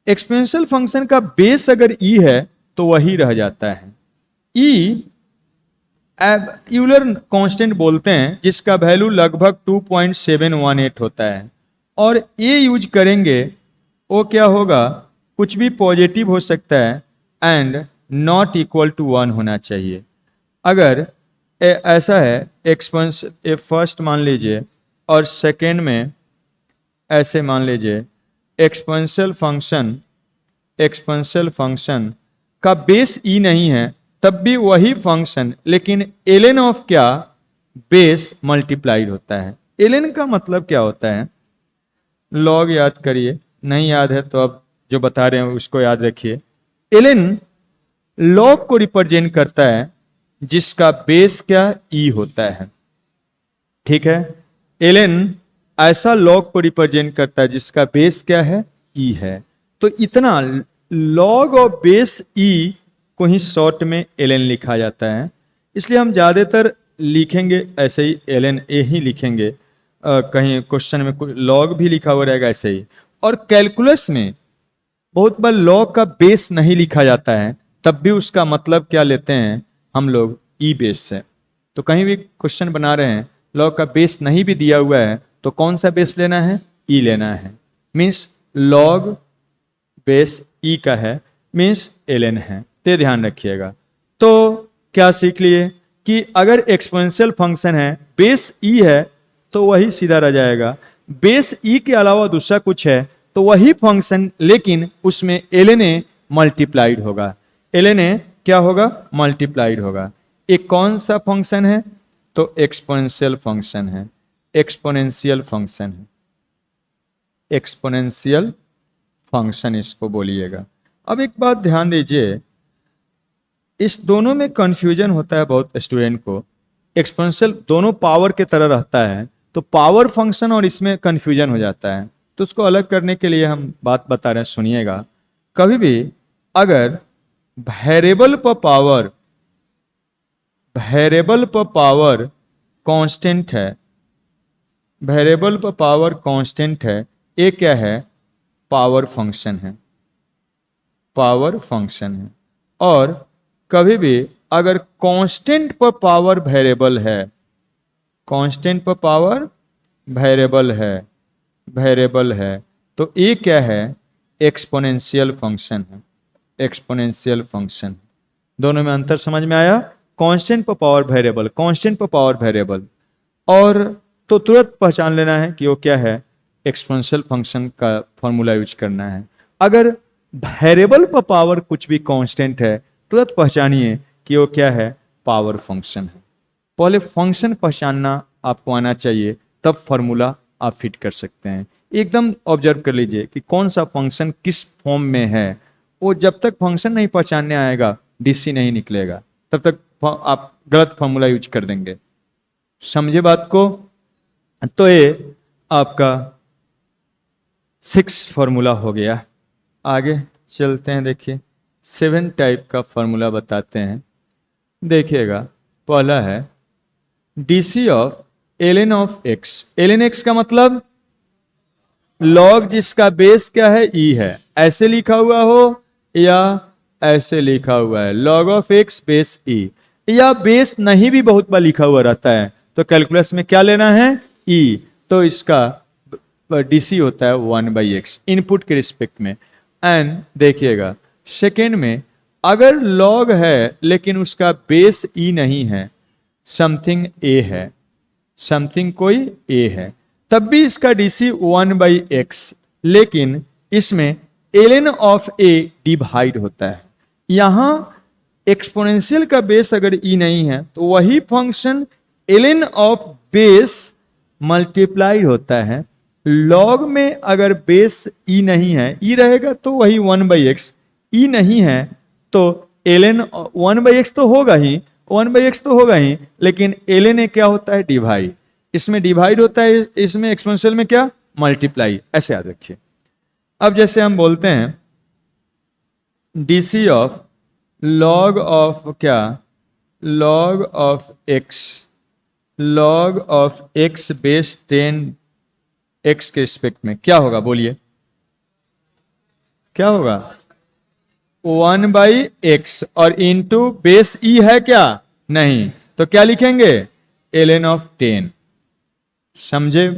exponential function का बेस अगर ई है तो वही रह जाता है। ई यूलर कांस्टेंट बोलते हैं, जिसका वैल्यू लगभग 2.718 होता है, और ए यूज करेंगे, वो क्या होगा, कुछ भी पॉजिटिव हो सकता है एंड नॉट इक्वल टू 1 होना चाहिए। अगर ऐसा है, एक्सपोनेंशियल फर्स्ट मान लीजिए और सेकेंड में ऐसे मान लीजिए, एक्सपोनेंशियल फंक्शन का बेस ई नहीं है, तब भी वही फंक्शन, लेकिन एलएन ऑफ क्या, बेस मल्टीप्लाइड होता है। एलएन का मतलब क्या होता है, लॉग याद करिए, नहीं याद है तो अब जो बता रहे हैं उसको याद रखिए। एलएन लॉग को रिप्रेजेंट करता है जिसका बेस क्या, ई होता है, ठीक है। एलएन ऐसा लॉग को रिप्रेजेंट करता है जिसका बेस क्या है, ई है। तो इतना लॉग और बेस ई को ही शॉर्ट में एलएन लिखा जाता है, इसलिए हम ज्यादातर लिखेंगे ऐसे ही, एलएन ए ही लिखेंगे। कहीं क्वेश्चन में लॉग भी लिखा हुआ रहेगा ऐसे ही। और कैलकुलस में बहुत बार लॉग का बेस नहीं लिखा जाता है, तब भी उसका मतलब क्या लेते हैं हम लोग, ई बेस से। तो कहीं भी क्वेश्चन बना रहे हैं, लॉग का बेस नहीं भी दिया हुआ है, तो कौन सा बेस लेना है, ई लेना है। मीन्स लॉग बेस ई का है, मीन्स एलएन है, तो ध्यान रखिएगा। तो क्या सीख लिए कि अगर एक्सपोनेंशियल फंक्शन है, बेस ई है, तो वही सीधा रह जाएगा। बेस ई के अलावा दूसरा कुछ है तो वही फंक्शन, लेकिन उसमें एलएन मल्टीप्लाइड होगा। एलएन क्या होगा, मल्टीप्लाइड होगा। एक कौन सा फंक्शन है, तो एक्सपोनेंशियल फंक्शन है। एक्सपोनेंशियल फंक्शन है, एक्सपोनेंशियल फंक्शन इसको बोलिएगा। अब एक बात ध्यान दीजिए, इस दोनों में कंफ्यूजन होता है बहुत स्टूडेंट को। एक्सपोनेंशियल दोनों पावर के तरह रहता है, तो पावर फंक्शन और इसमें कंफ्यूजन हो जाता है। तो उसको अलग करने के लिए हम बात बता रहे हैं, सुनिएगा। कभी भी अगर वेरिएबल पर पावर कांस्टेंट है, वेरिएबल पर पावर कांस्टेंट है, ये क्या है, पावर फंक्शन है, पावर फंक्शन है। और कभी भी अगर कांस्टेंट पर पावर वेरिएबल है, कांस्टेंट पर पावर वेरिएबल है, तो ये क्या है, एक्सपोनेंशियल फंक्शन है, एक्सपोनेंशियल फंक्शन। दोनों में अंतर समझ में आया, कांस्टेंट पर पावर वेरिएबल, कांस्टेंट पर पावर वेरिएबल। और तो तुरंत पहचान लेना है कि वो क्या है, एक्सपोनेंशियल फंक्शन का फॉर्मूला यूज करना है। अगर वेरिएबल पर पावर कुछ भी कांस्टेंट है, तुरंत पहचानिए कि वो क्या है, पावर फंक्शन है। पहले फंक्शन पहचानना आपको आना चाहिए, तब फॉर्मूला आप फिट कर सकते हैं। एकदम ऑब्जर्व कर लीजिए कि कौन सा फंक्शन किस फॉर्म में है। वो जब तक फंक्शन नहीं पहचानने आएगा, डीसी नहीं निकलेगा, तब तक आप गलत फॉर्मूला यूज कर देंगे। समझे बात को? तो ये आपका 6 फॉर्मूला हो गया। आगे चलते हैं, देखिए 7 टाइप का फॉर्मूला बताते हैं। देखिएगा, पहला है DC of ln of x. Ln x का मतलब लॉग जिसका बेस क्या है, ई है। ऐसे लिखा हुआ हो या ऐसे लिखा हुआ है, लॉग ऑफ एक्स बेस ई, या बेस नहीं भी बहुत बार लिखा हुआ रहता है, तो कैलकुलस में क्या लेना है, ई। तो इसका डीसी होता है 1/x इनपुट के रिस्पेक्ट में। एंड देखिएगा सेकेंड में, अगर लॉग है लेकिन उसका बेस ई नहीं है, समथिंग ए है, समथिंग कोई ए है, तब भी इसका डीसी 1/x, लेकिन इसमें एलएन ऑफ ए डिवाइड होता है। यहां एक्सपोनेंशियल का बेस अगर ई नहीं है तो वही function ln of base multiply होता है। लॉग में अगर बेस ई नहीं है, ई रहेगा तो वही 1/x, ई नहीं है तो ln 1/x तो होगा ही, 1/x तो होगा ही, लेकिन ln ए क्या होता है, डिवाइड। इसमें डिवाइड होता है, इसमें एक्सपोनेंशियल में क्या, मल्टीप्लाई। ऐसे याद रखिए। अब जैसे हम बोलते हैं डीसी ऑफ लॉग ऑफ क्या, log of x, log of x base 10 x के रिस्पेक्ट में क्या होगा, बोलिए क्या होगा, 1/x और इंटू बेस ई है क्या, नहीं, तो क्या लिखेंगे, ln ऑफ 10। समझे?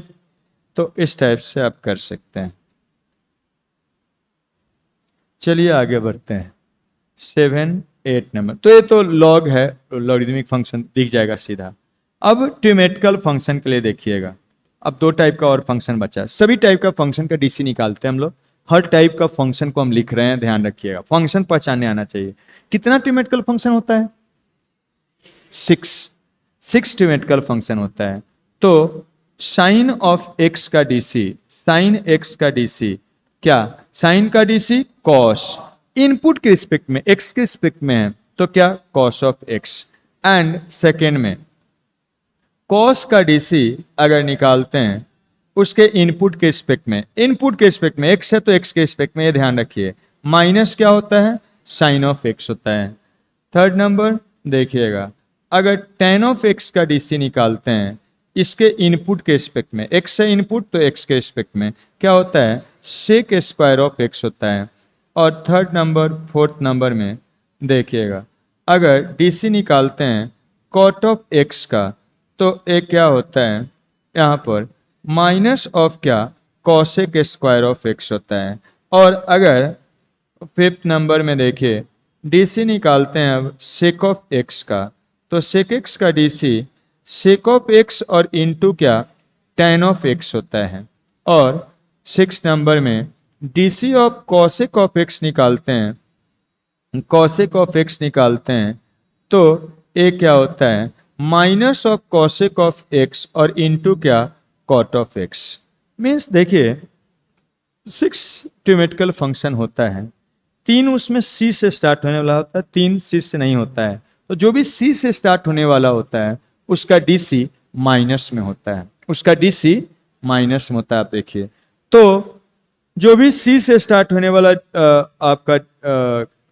तो इस टाइप से आप कर सकते हैं। चलिए आगे बढ़ते हैं 7, 8 नंबर। तो ये तो लॉग है, तो लॉगरिदमिक फंक्शन दिख जाएगा सीधा। अब ट्रिमेटिकल फंक्शन के लिए देखिएगा, अब 2 टाइप का और फंक्शन बचा है। सभी टाइप का फंक्शन का डीसी निकालते हैं हम लोग। हर टाइप का फंक्शन को हम लिख रहे हैं, ध्यान रखिएगा, फंक्शन पहचानने आना चाहिए। कितना ट्रिमेटिकल फंक्शन होता है, 6 ट्रिमेटिकल फंक्शन होता है। तो साइन ऑफ एक्स का डीसी, साइन एक्स का डीसी क्या, साइन का डीसी कॉस, इनपुट के रिस्पेक्ट में, एक्स के रिस्पेक्ट में है तो क्या, cos of x. And second में कॉस का डीसी अगर निकालते हैं उसके इनपुट के रिस्पेक्ट में, इनपुट के रिस्पेक्ट में एक्स है तो एक्स के रिस्पेक्ट में, ये ध्यान रखिए, माइनस क्या होता है, साइन ऑफ एक्स होता है। थर्ड नंबर देखिएगा, अगर टेन ऑफ एक्स का डीसी निकालते हैं इसके इनपुट के रिस्पेक्ट में, एक्स है इनपुट तो एक्स के रिस्पेक्ट में क्या होता है, सेक स्क्वायर ऑफ एक्स होता है। और थर्ड नंबर, फोर्थ नंबर में देखिएगा, अगर डीसी निकालते हैं कॉट ऑफ एक्स का तो एक क्या होता है यहाँ पर, माइनस ऑफ क्या, कॉसेक स्क्वायर ऑफ एक्स होता है। और अगर फिफ्थ नंबर में देखिए डीसी निकालते हैं अब सेक ऑफ एक्स का, तो सेक एक्स का डीसी सेक ऑफ एक्स और इंटू क्या, टेन ऑफ एक्स होता है। और सिक्स नंबर में DC of cosec of x निकालते हैं, कॉसेक ऑफ एक्स निकालते हैं तो एक क्या होता है, minus of cosec of x और इंटू क्या, कॉट ऑफ एक्स। मीन्स देखिए 6 ट्रिमेटिकल फंक्शन होता है, 3 उसमें सी से स्टार्ट होने वाला होता है, 3 सी से नहीं होता है। तो जो भी सी से स्टार्ट होने वाला होता है उसका डीसी माइनस में होता है, उसका डीसी माइनस में होता है। आप देखिए तो जो भी सी से स्टार्ट होने वाला आपका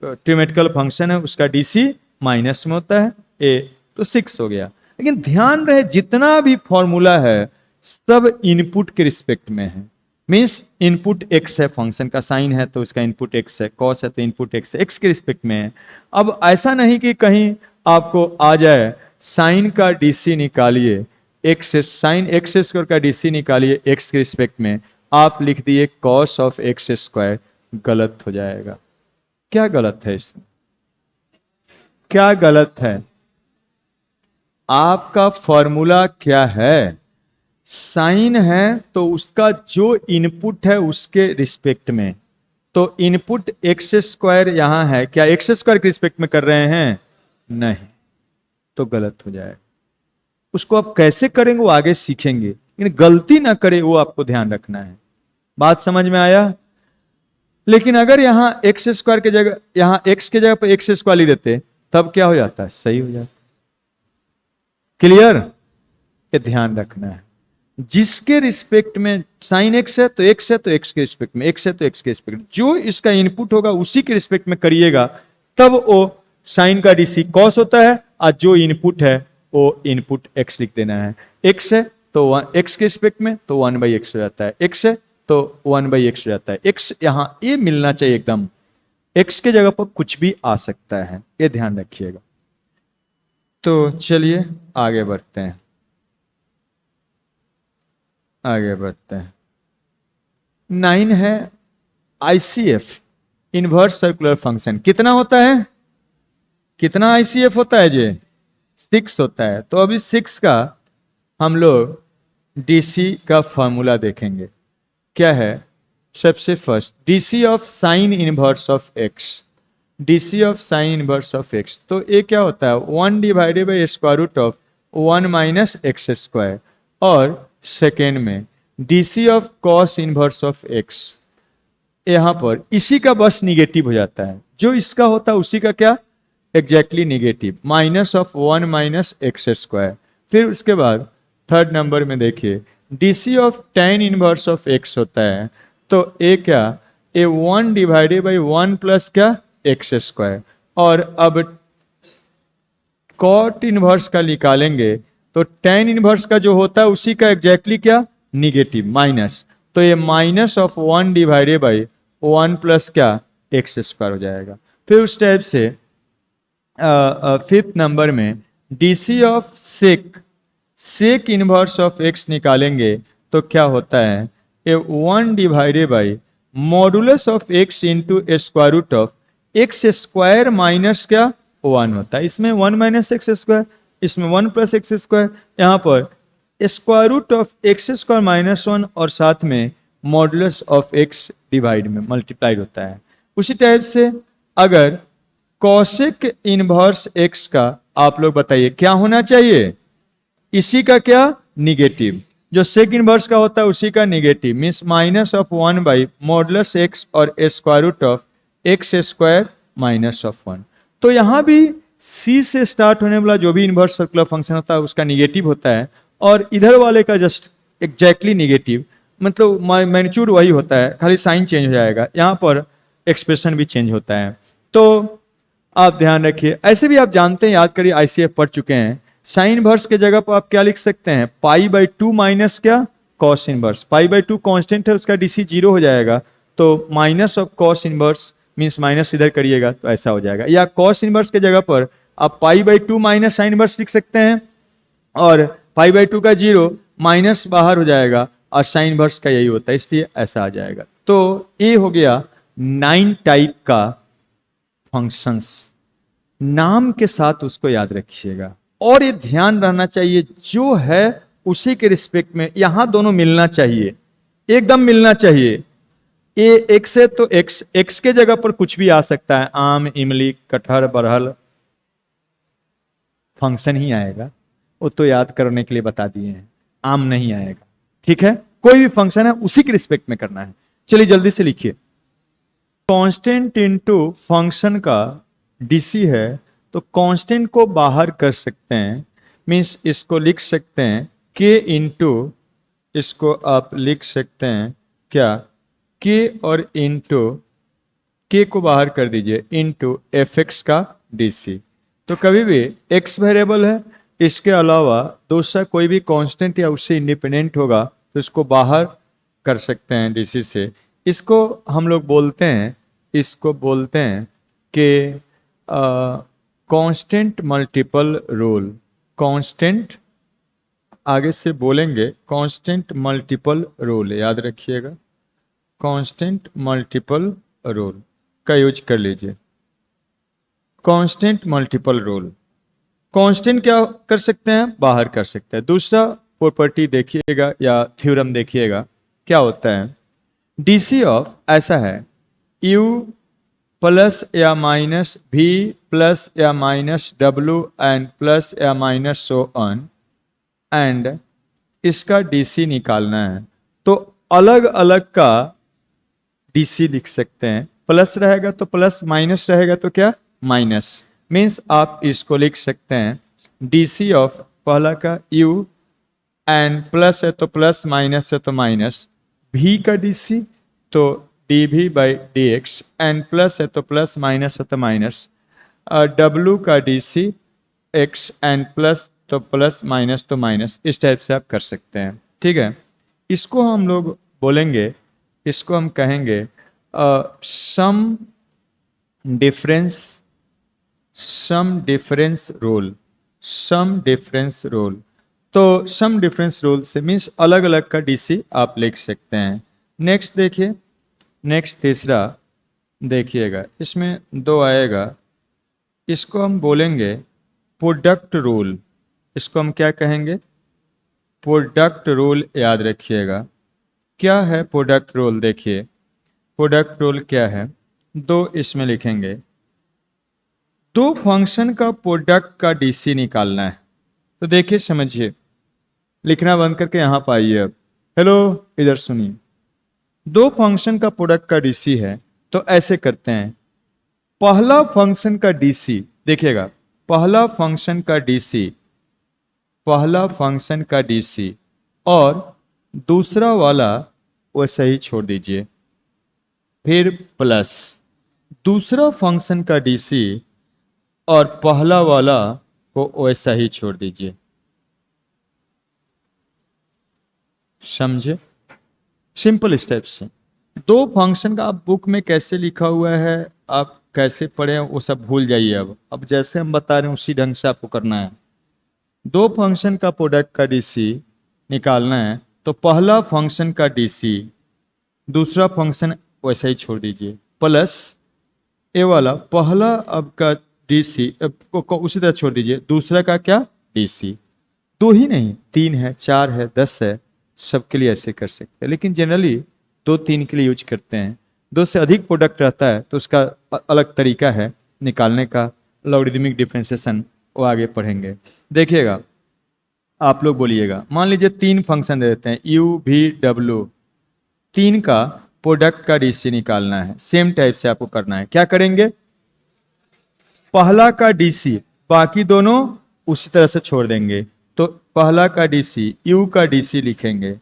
ट्रिमेटिकल फंक्शन है उसका डीसी माइनस में होता है, ए तो 6 हो गया। लेकिन ध्यान रहे जितना भी फॉर्मूला है सब इनपुट के रिस्पेक्ट में है। मीन्स इनपुट एक्स है, फंक्शन का साइन है तो उसका इनपुट एक्स है, कॉस है तो इनपुट एक्स है, एक्स के रिस्पेक्ट में है। अब ऐसा नहीं कि कहीं आपको आ जाए साइन का डीसी निकालिए, एक्स साइन एक्स स्क्वायर का डीसी निकालिए एक्स के रिस्पेक्ट में, आप लिख दिए कॉस ऑफ एक्स स्क्वायर, गलत हो जाएगा। क्या गलत है इसमें, क्या गलत है, आपका फॉर्मूला क्या है, साइन है तो उसका जो इनपुट है उसके रिस्पेक्ट में, तो इनपुट एक्स स्क्वायर यहां है, क्या एक्स स्क्वायर के रिस्पेक्ट में कर रहे हैं, नहीं, तो गलत हो जाएगा। उसको आप कैसे करेंगे वो आगे सीखेंगे, लेकिन गलती ना करे वो आपको ध्यान रखना है। बात समझ में आया? लेकिन अगर यहां एक्स स्क्वायर की जगह, यहां एक्स की जगह पर एक्स स्क्वायर लिख देते तब क्या हो जाता है, सही हो जाता। क्लियर? ये ध्यान रखना है, जिसके रिस्पेक्ट में साइन एक्स है तो एक्स है तो एक्स के रिस्पेक्ट में, एक्स है तो एक्स के रिस्पेक्ट में, जो इसका इनपुट होगा उसी के रिस्पेक्ट में करिएगा, तब वो साइन का डीसी कॉस होता है, और जो इनपुट है वो इनपुट एक्स लिख देना है। एक्स है तो एक्स के रिस्पेक्ट में तो 1/x हो जाता है, एक्स है तो 1/x हो जाता है। एक्स यहां ये मिलना चाहिए एकदम, एक्स के जगह पर कुछ भी आ सकता है, ये ध्यान रखिएगा। तो चलिए आगे बढ़ते हैं, आगे बढ़ते हैं। 9 है आईसीएफ, इनवर्स सर्कुलर फंक्शन। कितना होता है, कितना आईसीएफ होता है जी, 6 होता है। तो अभी 6 का हम लोग डीसी का फॉर्मूला देखेंगे। क्या है, सबसे first DC of sine inverse of x, DC of sine inverse of x, तो ये क्या होता है 1 divided by square root of 1 minus x square. और सेकेंड में DC of cos inverse of x, यहाँ पर इसी का बस निगेटिव हो जाता है, जो इसका होता है उसी का क्या exactly negative, minus of 1 minus x square. फिर उसके बाद थर्ड नंबर में देखिए DC of tan inverse of x होता है, तो ए क्या ए 1 डिवाइडेड बाई 1 प्लस क्या एक्स स्क्वायर। और अब कॉट इनवर्स का निकालेंगे तो टेन इनवर्स का जो होता है उसी का एग्जैक्टली क्या निगेटिव माइनस, तो ये minus of 1 divided by 1 plus क्या एक्स स्क्वायर हो जाएगा। फिर उस टाइप से फिफ्थ नंबर में DC of sec inverse of x निकालेंगे तो क्या होता है a 1 divided by modulus of x into square root of x square minus क्या 1 होता है। इसमें 1 माइनस एक्स स्क्वायर, इसमें 1 प्लस एक्स स्क्वायर, यहाँ पर square root of x square minus 1 और साथ में मॉडुलस ऑफ एक्स डिवाइड में मल्टीप्लाइड होता है। उसी टाइप से अगर कॉसेक इनवर्स एक्स का आप लोग बताइए क्या होना चाहिए, इसी का क्या निगेटिव, जो सेक इनवर्स का होता है उसी का negative, means minus of 1 by modulus x और square root of x square minus of 1। तो यहाँ भी सी से स्टार्ट होने वाला जो भी इनवर्स सर्कुलर फंक्शन होता है उसका निगेटिव होता है, और इधर वाले का जस्ट एग्जैक्टली निगेटिव, मतलब मैग्नीट्यूड वही होता है, खाली साइन चेंज हो जाएगा, यहाँ पर एक्सप्रेशन भी चेंज होता है। तो आप ध्यान रखिए, ऐसे भी आप जानते हैं, याद करिए आईसीएफ पढ़ चुके हैं, साइन इनवर्स के जगह पर आप क्या लिख सकते हैं पाई बाई 2 माइनस क्या cos inverse, pi by 2 constant है उसका डीसी 0 हो जाएगा, तो minus of cos inverse means minus इधर करिएगा तो ऐसा हो जाएगा। या कॉस इनवर्स के जगह पर आप pi by 2 minus sine inverse लिख सकते हैं, और पाई बाई 2 का 0 माइनस बाहर हो जाएगा, और साइन इनवर्स का यही होता है, इसलिए ऐसा आ जाएगा। तो ये हो गया 9 टाइप का फंक्शंस, नाम के साथ उसको याद रखिएगा। और ये ध्यान रहना चाहिए जो है उसी के रिस्पेक्ट में यहां दोनों मिलना चाहिए, एकदम मिलना चाहिए। ए एक्स है तो एक्स के जगह पर कुछ भी आ सकता है, आम इमली कटहर बरहल फंक्शन ही आएगा, वो तो याद करने के लिए बता दिए हैं, आम नहीं आएगा, ठीक है। कोई भी फंक्शन है उसी के रिस्पेक्ट में करना है। चलिए जल्दी से लिखिए, कांस्टेंट इनटू फंक्शन का डीसी है तो कांस्टेंट को बाहर कर सकते हैं, मीन्स इसको लिख सकते हैं के इंटू, इसको आप लिख सकते हैं क्या के, और इंटू के को बाहर कर दीजिए इंटू एफ एक्स का डीसी। तो कभी भी एक्स वेरिएबल है, इसके अलावा दूसरा कोई भी कांस्टेंट या उससे इंडिपेंडेंट होगा तो इसको बाहर कर सकते हैं डीसी से। इसको हम लोग बोलते हैं, इसको बोलते हैं कि कांस्टेंट मल्टीपल रूल। कांस्टेंट आगे से बोलेंगे कांस्टेंट मल्टीपल रूल, याद रखिएगा, कांस्टेंट मल्टीपल रूल का यूज कर लीजिए। कांस्टेंट मल्टीपल रूल, कांस्टेंट क्या कर सकते हैं बाहर कर सकते हैं। दूसरा प्रॉपर्टी देखिएगा या थ्योरम देखिएगा क्या होता है, डीसी ऑफ ऐसा है u प्लस या माइनस v प्लस या माइनस w एंड प्लस या माइनस सो ऑन, एंड इसका डीसी निकालना है तो अलग अलग का डीसी लिख सकते हैं। प्लस रहेगा तो प्लस, माइनस रहेगा तो क्या माइनस, मीन्स आप इसको लिख सकते हैं डीसी ऑफ पहला का u एंड प्लस है तो प्लस, माइनस है तो माइनस, v का डीसी तो dv by d x, and plus है तो प्लस, माइनस है तो माइनस, w का डीसी x एंड प्लस तो प्लस, माइनस तो माइनस, इस टाइप से आप कर सकते हैं, ठीक है। इसको हम लोग बोलेंगे, इसको हम कहेंगे sum difference rule, sum difference rule. तो सम डिफरेंस रूल से मीन्स अलग अलग का डीसी आप लिख सकते हैं। नेक्स्ट देखिए, नेक्स्ट तीसरा देखिएगा, इसमें दो आएगा, इसको हम बोलेंगे प्रोडक्ट रूल। इसको हम क्या कहेंगे प्रोडक्ट रूल, याद रखिएगा। क्या है प्रोडक्ट रूल, देखिए प्रोडक्ट रूल क्या है, दो इसमें लिखेंगे, दो फंक्शन का प्रोडक्ट का डीसी निकालना है। तो देखिए समझिए, लिखना बंद करके यहां पर आइए अब। हेलो, इधर सुनिए। दो फंक्शन का प्रोडक्ट का डीसी है तो ऐसे करते हैं। पहला फंक्शन का डीसी देखिएगा, पहला फंक्शन का डीसी और दूसरा वाला वैसे ही छोड़ दीजिए, फिर प्लस दूसरा फंक्शन का डीसी और पहला वाला को वैसा ही छोड़ दीजिए। समझे? सिंपल स्टेप से दो फंक्शन का आप बुक में कैसे लिखा हुआ है, आप कैसे पढ़े वो सब भूल जाइए। अब जैसे हम बता रहे हैं उसी ढंग से आपको करना है। दो फंक्शन का प्रोडक्ट का डीसी निकालना है तो पहला फंक्शन का डीसी, दूसरा फंक्शन वैसा ही छोड़ दीजिए, प्लस ए वाला पहला अब का डीसी को उसी तरह छोड़ दीजिए, दूसरा का क्या डीसी। दो ही नहीं, 3 है, 4 है, 10 है, सबके लिए ऐसे कर सकते हैं, लेकिन जनरली 2-3 के लिए यूज करते हैं। 2 से अधिक प्रोडक्ट रहता है तो उसका अलग तरीका है निकालने का, लॉगरिदमिक डिफरेंशिएशन, वो आगे पढ़ेंगे। देखिएगा, आप लोग बोलिएगा, मान लीजिए 3 फंक्शन दे देते हैं u v w, 3 का प्रोडक्ट का डीसी निकालना है। सेम टाइप से आपको करना है। क्या करेंगे? पहला का डीसी, बाकी दोनों उसी तरह से छोड़ देंगे। तो पहला का डीसी, u का डीसी लिखेंगे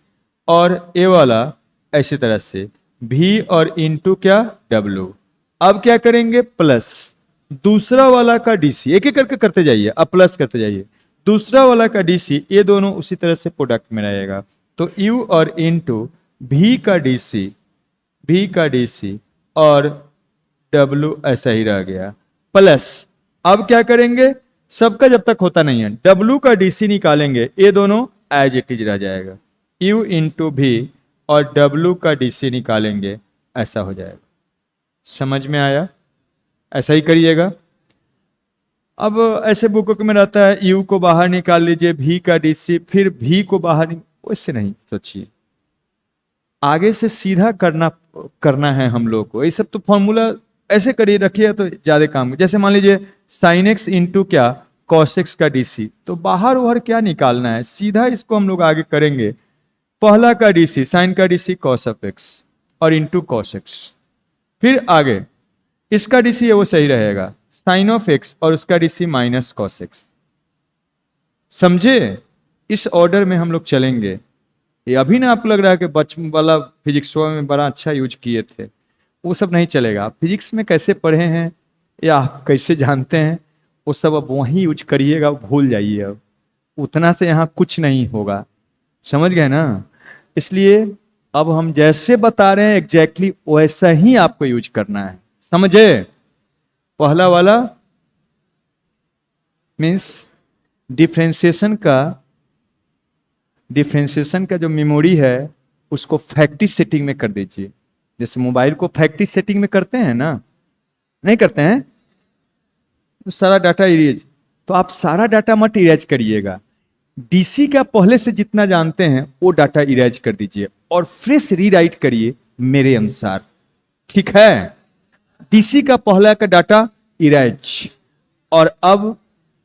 और ए वाला ऐसी तरह से v और इंटू क्या w। अब क्या करेंगे? प्लस दूसरा वाला का डीसी, एक एक करके करते जाइए, अब प्लस करते जाइए। दूसरा वाला का डीसी, ये दोनों उसी तरह से प्रोडक्ट में रहेगा। तो u और इंटू v का डीसी और w ऐसा ही रह गया, प्लस अब क्या करेंगे? सबका जब तक होता नहीं है, w का डीसी निकालेंगे, ये दोनों एज इट इज रह जाएगा। u इंटू भी और w का डीसी निकालेंगे, ऐसा हो जाएगा। समझ में आया? ऐसा ही करिएगा। अब ऐसे बुक में रहता है u को बाहर निकाल लीजिए, v का डीसी, फिर v को बाहर, वैसे नहीं सोचिए, आगे से सीधा करना है हम लोग को। ये सब तो फॉर्मूला ऐसे करिए, रखिए तो ज्यादा काम। जैसे मान लीजिए साइन एक्स इंटू क्या कॉस एक्स का डीसी, तो बाहर उहर क्या निकालना है, सीधा इसको हम लोग आगे करेंगे। पहला का डीसी, साइन का डीसी कॉस ऑफ एक्स और इंटू कॉस एक्स, फिर आगे इसका डीसी है वो सही रहेगा, साइन ऑफ एक्स और उसका डीसी माइनस कॉस एक्स। समझे? इस ऑर्डर में हम लोग चलेंगे। ये अभी ना आपको लग रहा है कि बचपन वाला फिजिक्स में बड़ा अच्छा यूज किए थे, वो सब नहीं चलेगा। आप फिजिक्स में कैसे पढ़े हैं या आप कैसे जानते हैं, वो सब अब वहीं यूज करिएगा, भूल जाइए। अब उतना से यहाँ कुछ नहीं होगा। समझ गए ना? इसलिए अब हम जैसे बता रहे हैं एग्जैक्टली वैसा ही आपको यूज करना है। समझे? पहला वाला मीन्स डिफरेंशिएशन का जो मेमोरी है उसको फैक्ट्री सेटिंग में कर दीजिए। जैसे मोबाइल को फैक्ट्री सेटिंग में करते हैं ना, नहीं करते हैं? तो सारा डाटा इरेज, तो आप सारा डाटा मत इरेज करिएगा। डीसी का पहले से जितना जानते हैं वो डाटा इरेज कर दीजिए और फ्रेश रीराइट करिए मेरे अनुसार। ठीक है? डीसी का पहला का डाटा इरेज, और अब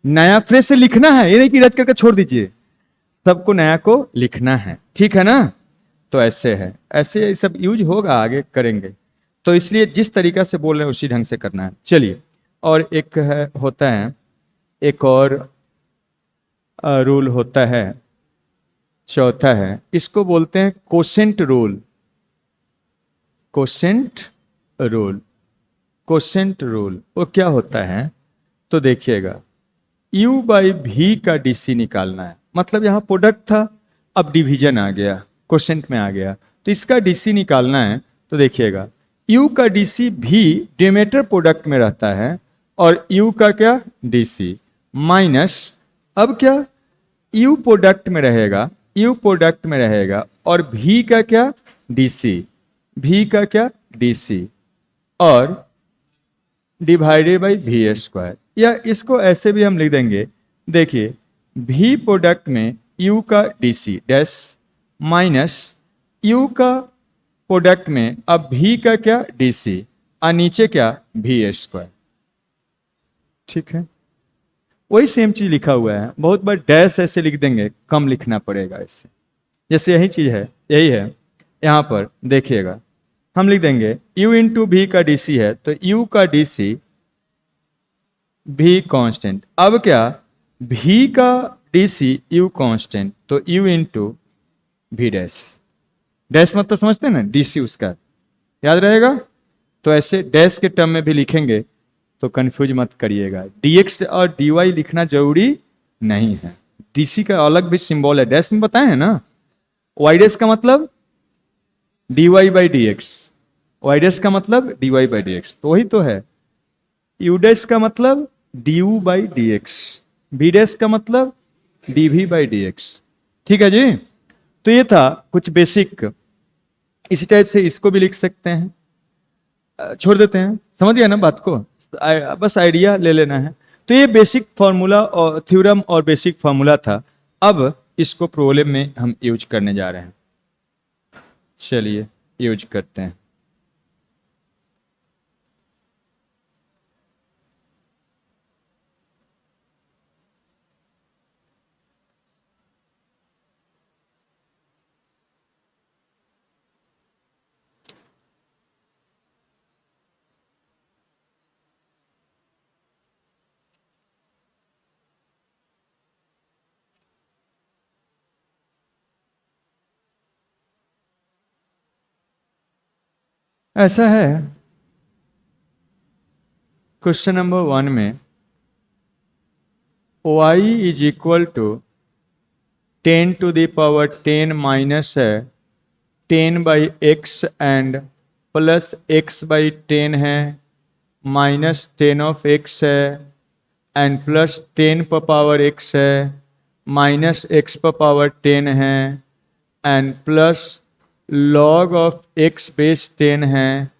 नया फ्रेश से लिखना है, ये नहीं कि इरेज करके छोड़ दीजिए, सबको नया को लिखना है। ठीक है ना? तो ऐसे है, ऐसे सब यूज होगा, आगे करेंगे। तो इसलिए जिस तरीका से बोल रहे हैं उसी ढंग से करना है। चलिए, और एक है होता है, एक और रूल होता है, चौथा है, इसको बोलते हैं कोसेंट रूल। कोसेंट रूल वो क्या होता है? तो देखिएगा, u बाई भी का डीसी निकालना है। मतलब यहां प्रोडक्ट था, अब डिवीजन आ गया, कोसेंट में आ गया, तो इसका डीसी निकालना है। तो देखिएगा, u का डीसी भी डिनोमिनेटर प्रोडक्ट में रहता है और u का क्या डीसी माइनस, अब क्या u प्रोडक्ट में रहेगा और v का क्या डीसी और डिवाइडेड बाई वी स्क्वायर, या इसको ऐसे भी हम लिख देंगे। देखिए, v प्रोडक्ट में u का डीसी डैश माइनस u का प्रोडक्ट में अब v का क्या डीसी और नीचे क्या वी स्क्वायर। ठीक है, वही सेम चीज लिखा हुआ है, बहुत बार डैश ऐसे लिख देंगे, कम लिखना पड़ेगा ऐसे। जैसे यही चीज है, यही है, यहाँ पर देखिएगा, हम लिख देंगे u इंटू वी का डीसी है, तो u का डीसी v कांस्टेंट। अब क्या, v का डीसी u कांस्टेंट, तो u into v dash. Dash मतलब समझते हैं ना, डीसी उसका याद रहेगा। तो ऐसे डैश के टर्म में भी लिखेंगे तो कंफ्यूज मत करिएगा, dx और dy लिखना जरूरी नहीं है। डीसी का अलग भी सिंबल है, डैश में बताए हैं ना। y डैश का मतलब dy by d x, y dash का मतलब dy बाई डी एक्स, तो वही तो है। u डैश का मतलब du by d x, v dash का मतलब dv बाई डी एक्स। ठीक है जी, तो ये था कुछ बेसिक। इसी टाइप से इसको भी लिख सकते हैं, छोड़ देते हैं, समझ गया ना बात को, बस आइडिया ले लेना है। तो ये बेसिक फॉर्मूला और थ्योरम और बेसिक फॉर्मूला था। अब इसको प्रॉब्लम में हम यूज करने जा रहे हैं, चलिए यूज करते हैं। ऐसा है, क्वेश्चन नंबर 1 में y is equal to 10 to the power 10 minus 10 by x and plus x by 10 है, माइनस 10 ऑफ x है एंड प्लस 10 पर पावर x है, माइनस x पर पावर 10 है and plus log of x base 10 है,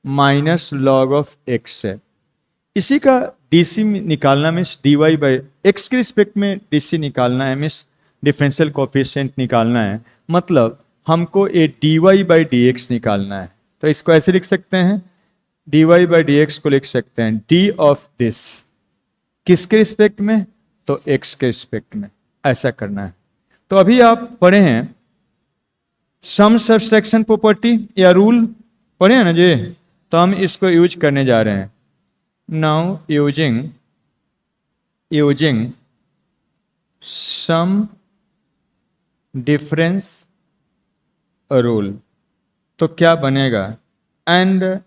minus log of x है। इसी का डीसी निकालना मीन्स dy बाई एक्स के रिस्पेक्ट में डीसी निकालना है, मीन्स डिफरेंशियल कोफिशिएंट निकालना है, मतलब हमको ये dy बाई डी एक्स निकालना है। तो इसको ऐसे लिख सकते हैं, dy बाई डी एक्स को लिख सकते हैं d ऑफ दिस, किसके रिस्पेक्ट में, तो x के रिस्पेक्ट में, ऐसा करना है। तो अभी आप पढ़े हैं सम सब्सट्रैक्शन प्रॉपर्टी या रूल, पढ़े हैं ना जी, तो हम इसको यूज करने जा रहे हैं। Now using sum difference rule, तो क्या बनेगा, एंड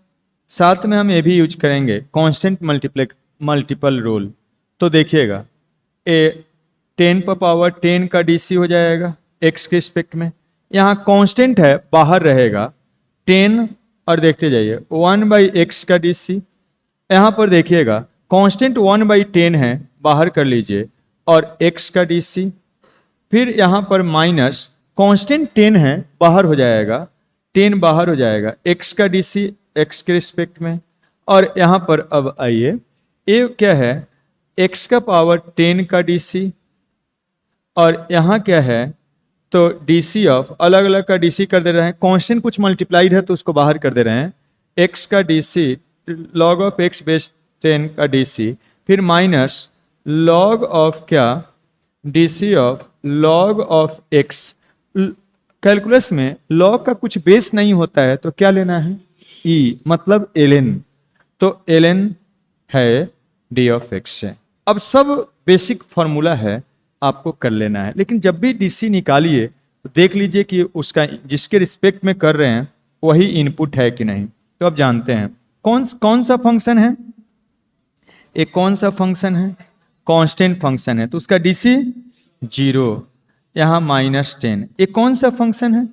साथ में हम ये भी यूज करेंगे कांस्टेंट मल्टीपल रूल। तो देखिएगा, ए 10 पर पावर 10 का डीसी हो जाएगा x के रिस्पेक्ट में, यहाँ कांस्टेंट है बाहर रहेगा 10, और देखते जाइए 1 बाई एक्स का डीसी, यहाँ पर देखिएगा कांस्टेंट 1 बाई 10 है, बाहर कर लीजिए, और x का डीसी, फिर यहाँ पर माइनस कांस्टेंट 10 है, बाहर हो जाएगा 10, बाहर हो जाएगा x का डीसी x के रिस्पेक्ट में, और यहाँ पर अब आइए ये क्या है, x का पावर 10 का डीसी, और यहाँ क्या है, तो डीसी ऑफ अलग अलग का डीसी कर दे रहे हैं, कांस्टेंट कुछ मल्टीप्लाइड है तो उसको बाहर कर दे रहे हैं, x का DC log of x base 10 का डीसी, फिर माइनस लॉग ऑफ क्या, DC of log of x। Calculus में लॉग का कुछ बेस नहीं होता है तो क्या लेना है, e मतलब ln, तो ln है d ऑफ x है। अब सब बेसिक फॉर्मूला है, आपको कर लेना है, लेकिन जब भी डीसी निकालिए तो देख लीजिए कि उसका जिसके रिस्पेक्ट में कर रहे हैं वही इनपुट है कि नहीं। तो अब जानते हैं कौन सा फंक्शन है, एक कौन सा फंक्शन है, कांस्टेंट फंक्शन है, तो उसका डीसी 0, यहाँ माइनस 10। एक कौन सा फंक्शन है,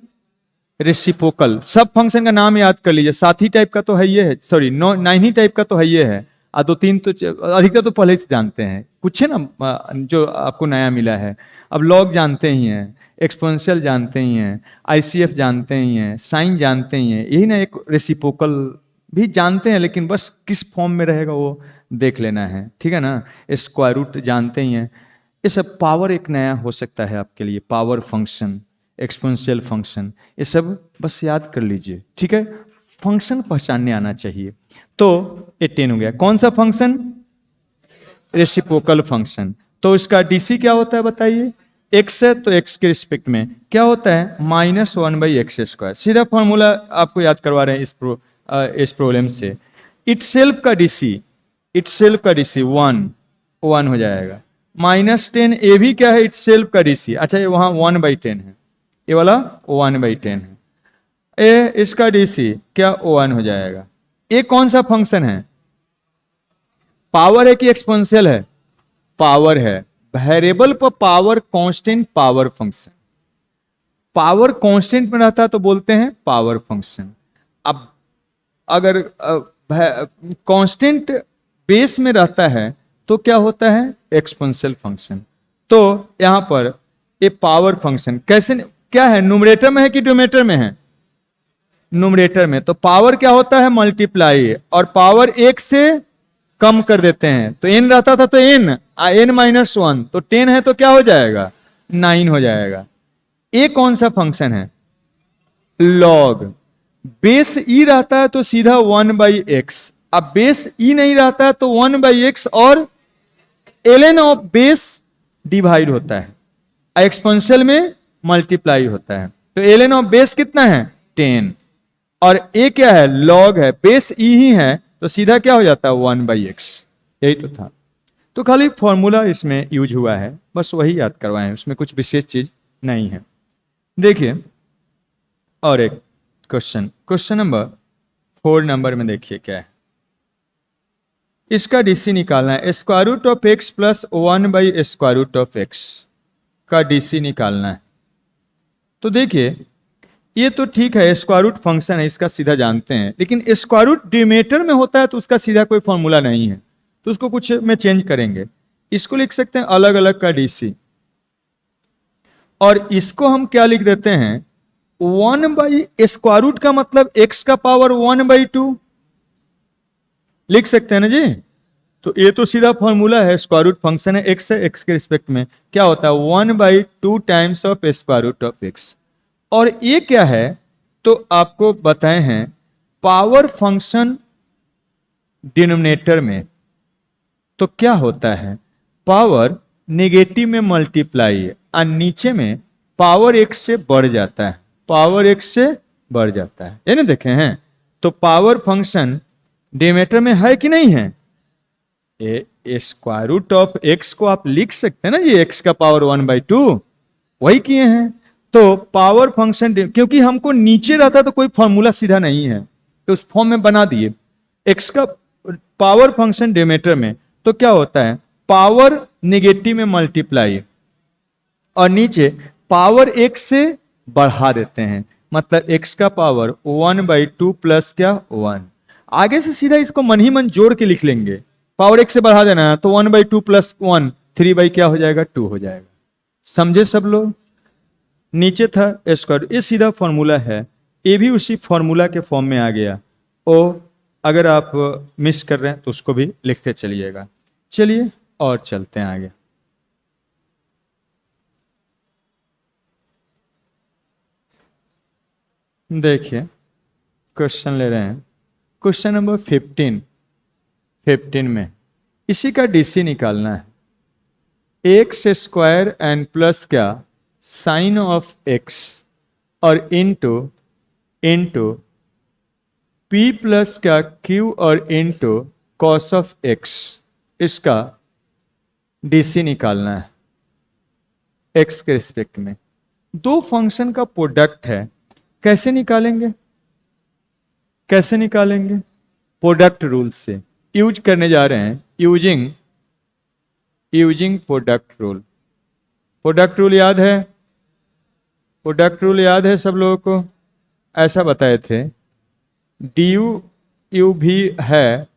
रेसिप्रोकल। सब फंक्शन का नाम याद कर लीजिए, साथी टाइप का तो है ये है, सॉरी नाइनी टाइप का तो है ये है, और 2-3 तो अधिकतर तो पहले से जानते हैं, कुछ है ना जो आपको नया मिला है। अब लॉग जानते ही हैं, एक्सपोनेंशियल जानते ही हैं, आईसीएफ जानते ही हैं, साइन जानते ही हैं, यही ना एक रेसिप्रोकल भी जानते हैं, लेकिन बस किस फॉर्म में रहेगा वो देख लेना है, ठीक है ना। स्क्वायर रूट जानते ही हैं, ये सब पावर एक नया हो सकता है आपके लिए, पावर फंक्शन, एक्सपोनेंशियल फंक्शन, ये सब बस याद कर लीजिए, ठीक है। फंक्शन पहचानने आना चाहिए। तो ये 10 हो गया, कौन सा फंक्शन, रेसिप्रोकल फंक्शन। तो इसका डीसी क्या होता है बताइए? एक्स है तो एक्स के रिस्पेक्ट में क्या होता है? -1/x²। सीधा फॉर्मूला आपको याद करवा रहे हैं इस प्रॉब्लम से। इटसेल्फ का डीसी 1 हो जाएगा। -10 ये भी क्या है? इटसेल्फ का डीसी। अच्छा, ये वहां 1/10 है, ये वाला 1/10 है। ए इसका डीसी क्या 1 हो जाएगा। ये कौन सा फंक्शन है? पावर है कि एक्सपोनेंशियल है? पावर है। वेरिएबल पर power constant power function. Power constant में रहता है तो बोलते हैं पावर फंक्शन। अब अगर कांस्टेंट बेस में रहता है तो क्या होता है? Exponential function. तो यहां पर ये पावर फंक्शन कैसे क्या है? न्यूमरेटर में है कि डिनोमिनेटर में है? न्यूमरेटर में। तो पावर क्या होता है? मल्टीप्लाई। और पावर एक से कम कर देते हैं तो n रहता था तो n -1 तो 10 है तो क्या हो जाएगा? 9 हो जाएगा। ये कौन सा फंक्शन है? लॉग। बेस e रहता है तो सीधा 1/x। अब बेस e नहीं रहता है तो 1/x और ln ऑफ बेस डिवाइड होता है, एक्सपोनेंशियल में मल्टीप्लाई होता है। तो ln ऑफ बेस कितना है? 10। और ये क्या है? लॉग है। बेस e ही है तो सीधा क्या हो जाता है? 1/x। यही तो था। तो खाली फॉर्मूला इसमें यूज हुआ है, बस वही याद करवाएं, उसमें कुछ विशेष चीज नहीं है। देखिए और एक क्वेश्चन नंबर 4 नंबर में देखिए क्या है। इसका डीसी निकालना है। √(x + 1/√(x) का डीसी निकालना है। तो देखिए ये तो ठीक है, स्क्वायर रूट फंक्शन है, इसका सीधा जानते हैं। लेकिन स्क्वायर रूट डिनोमिनेटर में होता है तो उसका सीधा कोई फॉर्मूला नहीं है, तो उसको कुछ में चेंज करेंगे। इसको लिख सकते हैं अलग अलग का डीसी, और इसको हम क्या लिख देते हैं? 1/स्क्वायर रूट का मतलब x का पावर 1/2 लिख सकते हैं ना जी। तो ये तो सीधा फॉर्मूला है, स्क्वायर रूट फंक्शन है, x है, x के रिस्पेक्ट में क्या होता है? 1/2 times of square root of x। और ये क्या है? तो आपको बताए हैं पावर फंक्शन डिनोमिनेटर में तो क्या होता है? पावर नेगेटिव में मल्टीप्लाई है और नीचे में पावर x से बढ़ जाता है, पावर x से बढ़ जाता है। ये ना देखे हैं? तो पावर फंक्शन डिनोमिनेटर में है कि नहीं है? स्क्वायर रूट ऑफ x को आप लिख सकते हैं ना जी, x का पावर 1/2 वही किए हैं। तो पावर फंक्शन क्योंकि हमको नीचे रहता तो कोई फॉर्मूला सीधा नहीं है तो उस फॉर्म में बना दिए। x का पावर फंक्शन डिनोमिनेटर में तो क्या होता है? पावर नेगेटिव में मल्टीप्लाई और नीचे पावर x से बढ़ा देते हैं, मतलब x का पावर 1/2 प्लस क्या 1। आगे से सीधा इसको मन ही मन जोड़ के लिख लेंगे। पावर x से बढ़ा देना है तो 1/2 प्लस 1 3 क्या हो जाएगा? 2 हो जाएगा। समझे सब लोग? नीचे था स्क्वायर, ये सीधा फॉर्मूला है, ये भी उसी फॉर्मूला के फॉर्म में आ गया। ओ अगर आप मिस कर रहे हैं तो उसको भी लिखते चलिएगा। चलिए और चलते हैं आगे। देखिए क्वेश्चन ले रहे हैं, क्वेश्चन नंबर 15 में इसी का डीसी निकालना है। x² एंड प्लस क्या साइन ऑफ x और इंटू p प्लस क्या q और इंटू कॉस ऑफ x, इसका डीसी निकालना है x के रिस्पेक्ट में। दो फंक्शन का प्रोडक्ट है, कैसे निकालेंगे? कैसे निकालेंगे? प्रोडक्ट रूल से यूज करने जा रहे हैं, using product rule. Product rule याद है? प्रोडक्ट रूल याद है सब लोगों को? ऐसा बताए थे डी यू भी है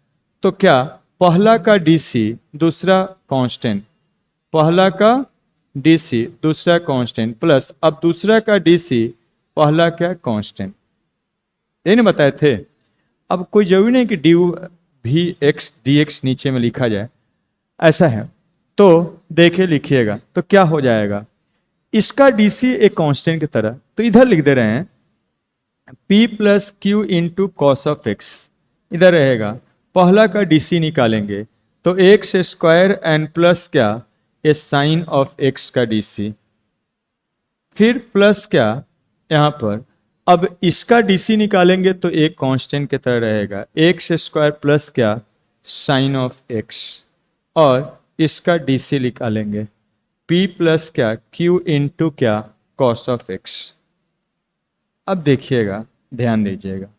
तो क्या पहला का डीसी दूसरा कांस्टेंट, पहला का डीसी दूसरा कांस्टेंट प्लस अब दूसरा का डीसी पहला क्या कांस्टेंट, ये नहीं बताए थे। अब कोई जरूरी नहीं कि डी भी एक्स डी एक्स नीचे में लिखा जाए, ऐसा है तो देखे लिखिएगा तो क्या हो जाएगा। इसका डीसी एक कांस्टेंट की तरह तो इधर लिख दे रहे हैं p plus Q into cos of x, इधर रहेगा। पहला का डीसी निकालेंगे तो एक्स स्क्वायर एंड प्लस क्या, ये साइन ऑफ एक्स का डीसी, फिर प्लस क्या यहां पर, अब इसका डीसी निकालेंगे तो एक कांस्टेंट की तरह रहेगा, एक्स स्क्वायर प्लस क्या साइन ऑफ एक्स, और इसका डीसी निकालेंगे p प्लस क्या q इंटू क्या कॉस ऑफ एक्स। अब देखिएगा, ध्यान दीजिएगा,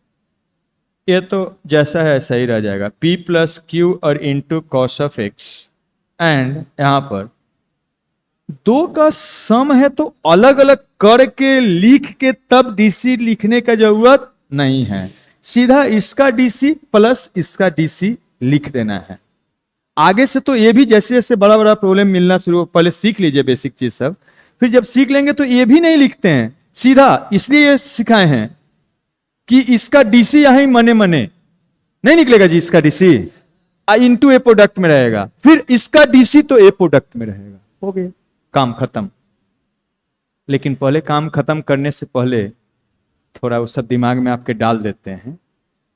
ये तो जैसा है ऐसा ही रह जाएगा, p प्लस क्यू और into cos of x, and यहां पर दो का सम है तो अलग अलग करके लिख के तब डीसी लिखने का जरूरत नहीं है, सीधा इसका डीसी प्लस इसका डीसी लिख देना है। आगे से तो ये भी जैसे जैसे बड़ा बड़ा प्रॉब्लम मिलना शुरू, पहले सीख लीजिए बेसिक चीज सब, फिर जब सीख लेंगे तो ये भी नहीं लिखते हैं सीधा, इसलिए ये सिखाए हैं कि इसका डीसी यहां मने मने नहीं निकलेगा जी, इसका डीसी इंटू ए प्रोडक्ट में रहेगा, फिर इसका डीसी तो ए प्रोडक्ट में रहेगा, हो गया काम खत्म। लेकिन पहले काम खत्म करने से पहले थोड़ा वो सब दिमाग में आपके डाल देते हैं,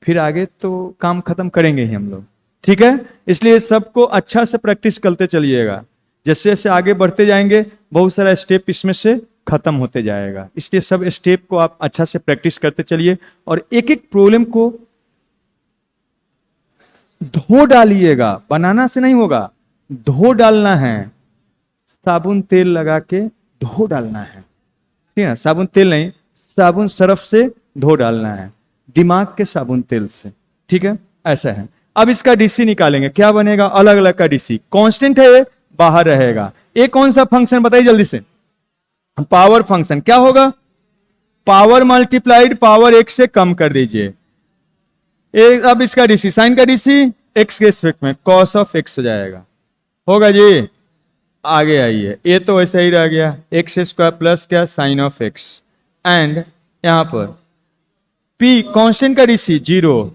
फिर आगे तो काम खत्म करेंगे ही हम लोग, ठीक है। इसलिए सबको अच्छा से प्रैक्टिस करते चलिएगा, जैसे जैसे आगे बढ़ते जाएंगे बहुत सारा स्टेप इसमें से खत्म होते जाएगा, इसलिए सब स्टेप को आप अच्छा से प्रैक्टिस करते चलिए और एक एक प्रॉब्लम को धो डालिएगा, बनाना से नहीं होगा, धो डालना है, साबुन तेल लगा के धो डालना है, ठीक है, साबुन तेल नहीं, साबुन सरफ से धो डालना है, दिमाग के साबुन तेल से, ठीक है, ऐसा है। अब इसका डीसी निकालेंगे, क्या बनेगा, अलग अलग का डीसी, कांस्टेंट है बाहर रहेगा, ये कौन सा फंक्शन बताइए जल्दी से, पावर फंक्शन, क्या होगा पावर मल्टीप्लाइड पावर एक से कम कर दीजिए, अब इसका डीसी साइन का डीसी एक्स के रिस्पेक्ट में कॉस ऑफ एक्स हो जाएगा, होगा जी। आगे आइए, ये तो वैसे ही रह गया, एक्स स्क्वायर प्लस क्या साइन ऑफ एक्स, एंड यहां पर p कांस्टेंट का डीसी 0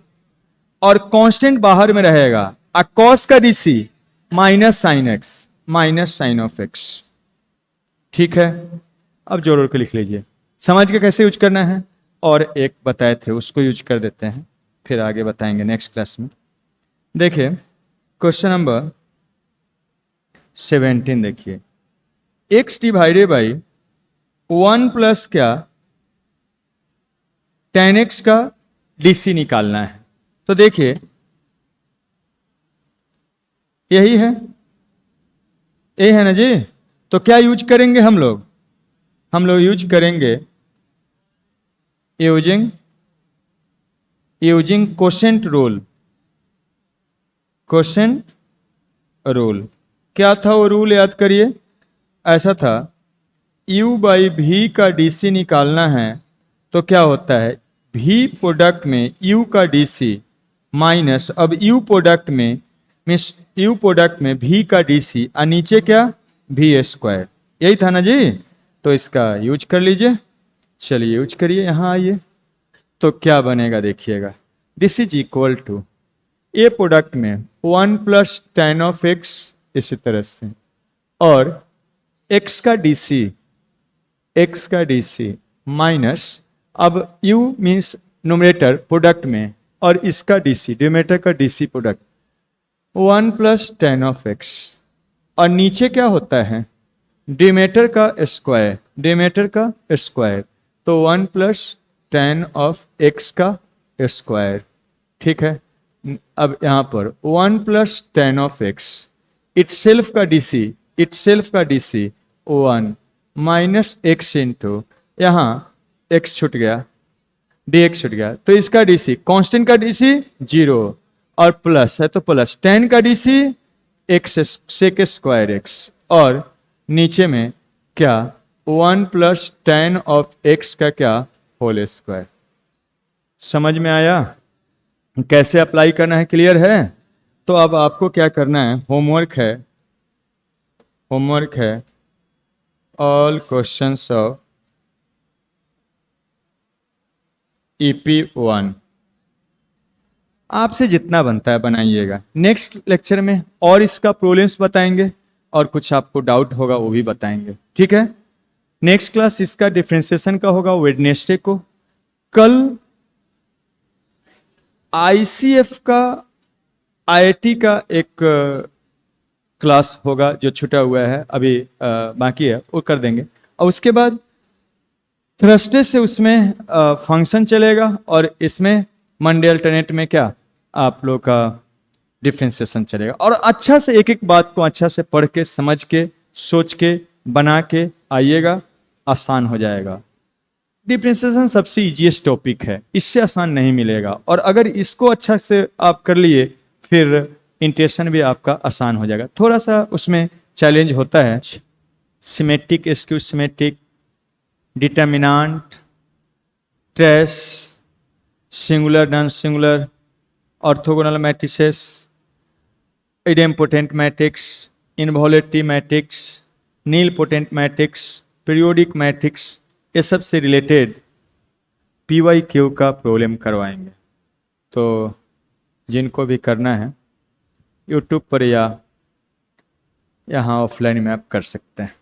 और कांस्टेंट बाहर में रहेगा, कॉस का DC minus sine x minus sine of x, ठीक है। अब जोड़ जोड़ के लिख लीजिए, समझ के कैसे यूज करना है, और एक बताए थे उसको यूज कर देते हैं, फिर आगे बताएंगे नेक्स्ट क्लास में। देखिए क्वेश्चन नंबर 17 देखिए, x डिवाइडेड बाई 1 प्लस क्या tan x का डीसी निकालना है, तो देखिए यही है, ये है ना जी, तो क्या यूज करेंगे हम लोग यूज करेंगे using quotient rule. Quotient rule क्या था वो रूल याद करिए, ऐसा था u बाई वी का डीसी निकालना है तो क्या होता है v प्रोडक्ट में u का डीसी माइनस, अब u प्रोडक्ट में मीन्स u प्रोडक्ट में v का डीसी और नीचे क्या v स्क्वायर, यही था ना जी, तो इसका यूज कर लीजिए, चलिए यूज करिए, यहाँ आइए तो क्या बनेगा देखिएगा, this is equal to a product में 1 प्लस tan ऑफ x इसी तरह से, और x का डीसी माइनस, अब u मीन्स न्यूमरेटर प्रोडक्ट में और इसका डीसी डिनोमिनेटर का DC product 1 plus tan of x, और नीचे क्या होता है डिनोमिनेटर का स्क्वायर, तो 1 प्लस tan ऑफ x का स्क्वायर, ठीक है। अब यहां पर 1 plus tan of x itself का डीसी 1 माइनस x इंटू यहाँ x छूट गया dx छूट गया, तो इसका डीसी कांस्टेंट का डीसी 0 और प्लस है तो प्लस tan का DC x sec square x, और नीचे में क्या 1 प्लस tan ऑफ x का क्या होल स्क्वायर। समझ में आया कैसे अप्लाई करना है, क्लियर है। तो अब आपको क्या करना है, होमवर्क है ऑल क्वेश्चंस ऑफ EP1 आपसे जितना बनता है बनाइएगा, नेक्स्ट लेक्चर में और इसका प्रॉब्लम्स बताएंगे और कुछ आपको डाउट होगा वो भी बताएंगे, ठीक है। नेक्स्ट क्लास इसका डिफरेंशिएशन का होगा वेडनेसडे को। कल ICF का आईआईटी का एक क्लास होगा जो छूटा हुआ है अभी, बाकी है वो कर देंगे। और उसके बाद थर्सडे से उसमें फंक्शन चलेगा और इसमें मंडे अल्टरनेट में क्या आप लोग का डिफ्रेंसिएशन चलेगा। और अच्छा से एक एक बात को अच्छा से पढ़ के समझ के सोच के बना के आइएगा, आसान हो जाएगा। डिफ्रेंसिएशन सबसे इजीएस्ट टॉपिक है, इससे आसान नहीं मिलेगा। और अगर इसको अच्छा से आप कर लिए फिर इंटेंशन भी आपका आसान हो जाएगा। थोड़ा सा उसमें चैलेंज होता है, symmetric, skew symmetric, determinant, trace, singular non singular, orthogonal matrices, idempotent matrix, involutive matrix, nilpotent matrix, periodic matrix, ये सब से रिलेटेड PYQ का प्रॉब्लम करवाएंगे। तो जिनको भी करना है यूट्यूब पर या यहाँ ऑफलाइन में आप कर सकते हैं।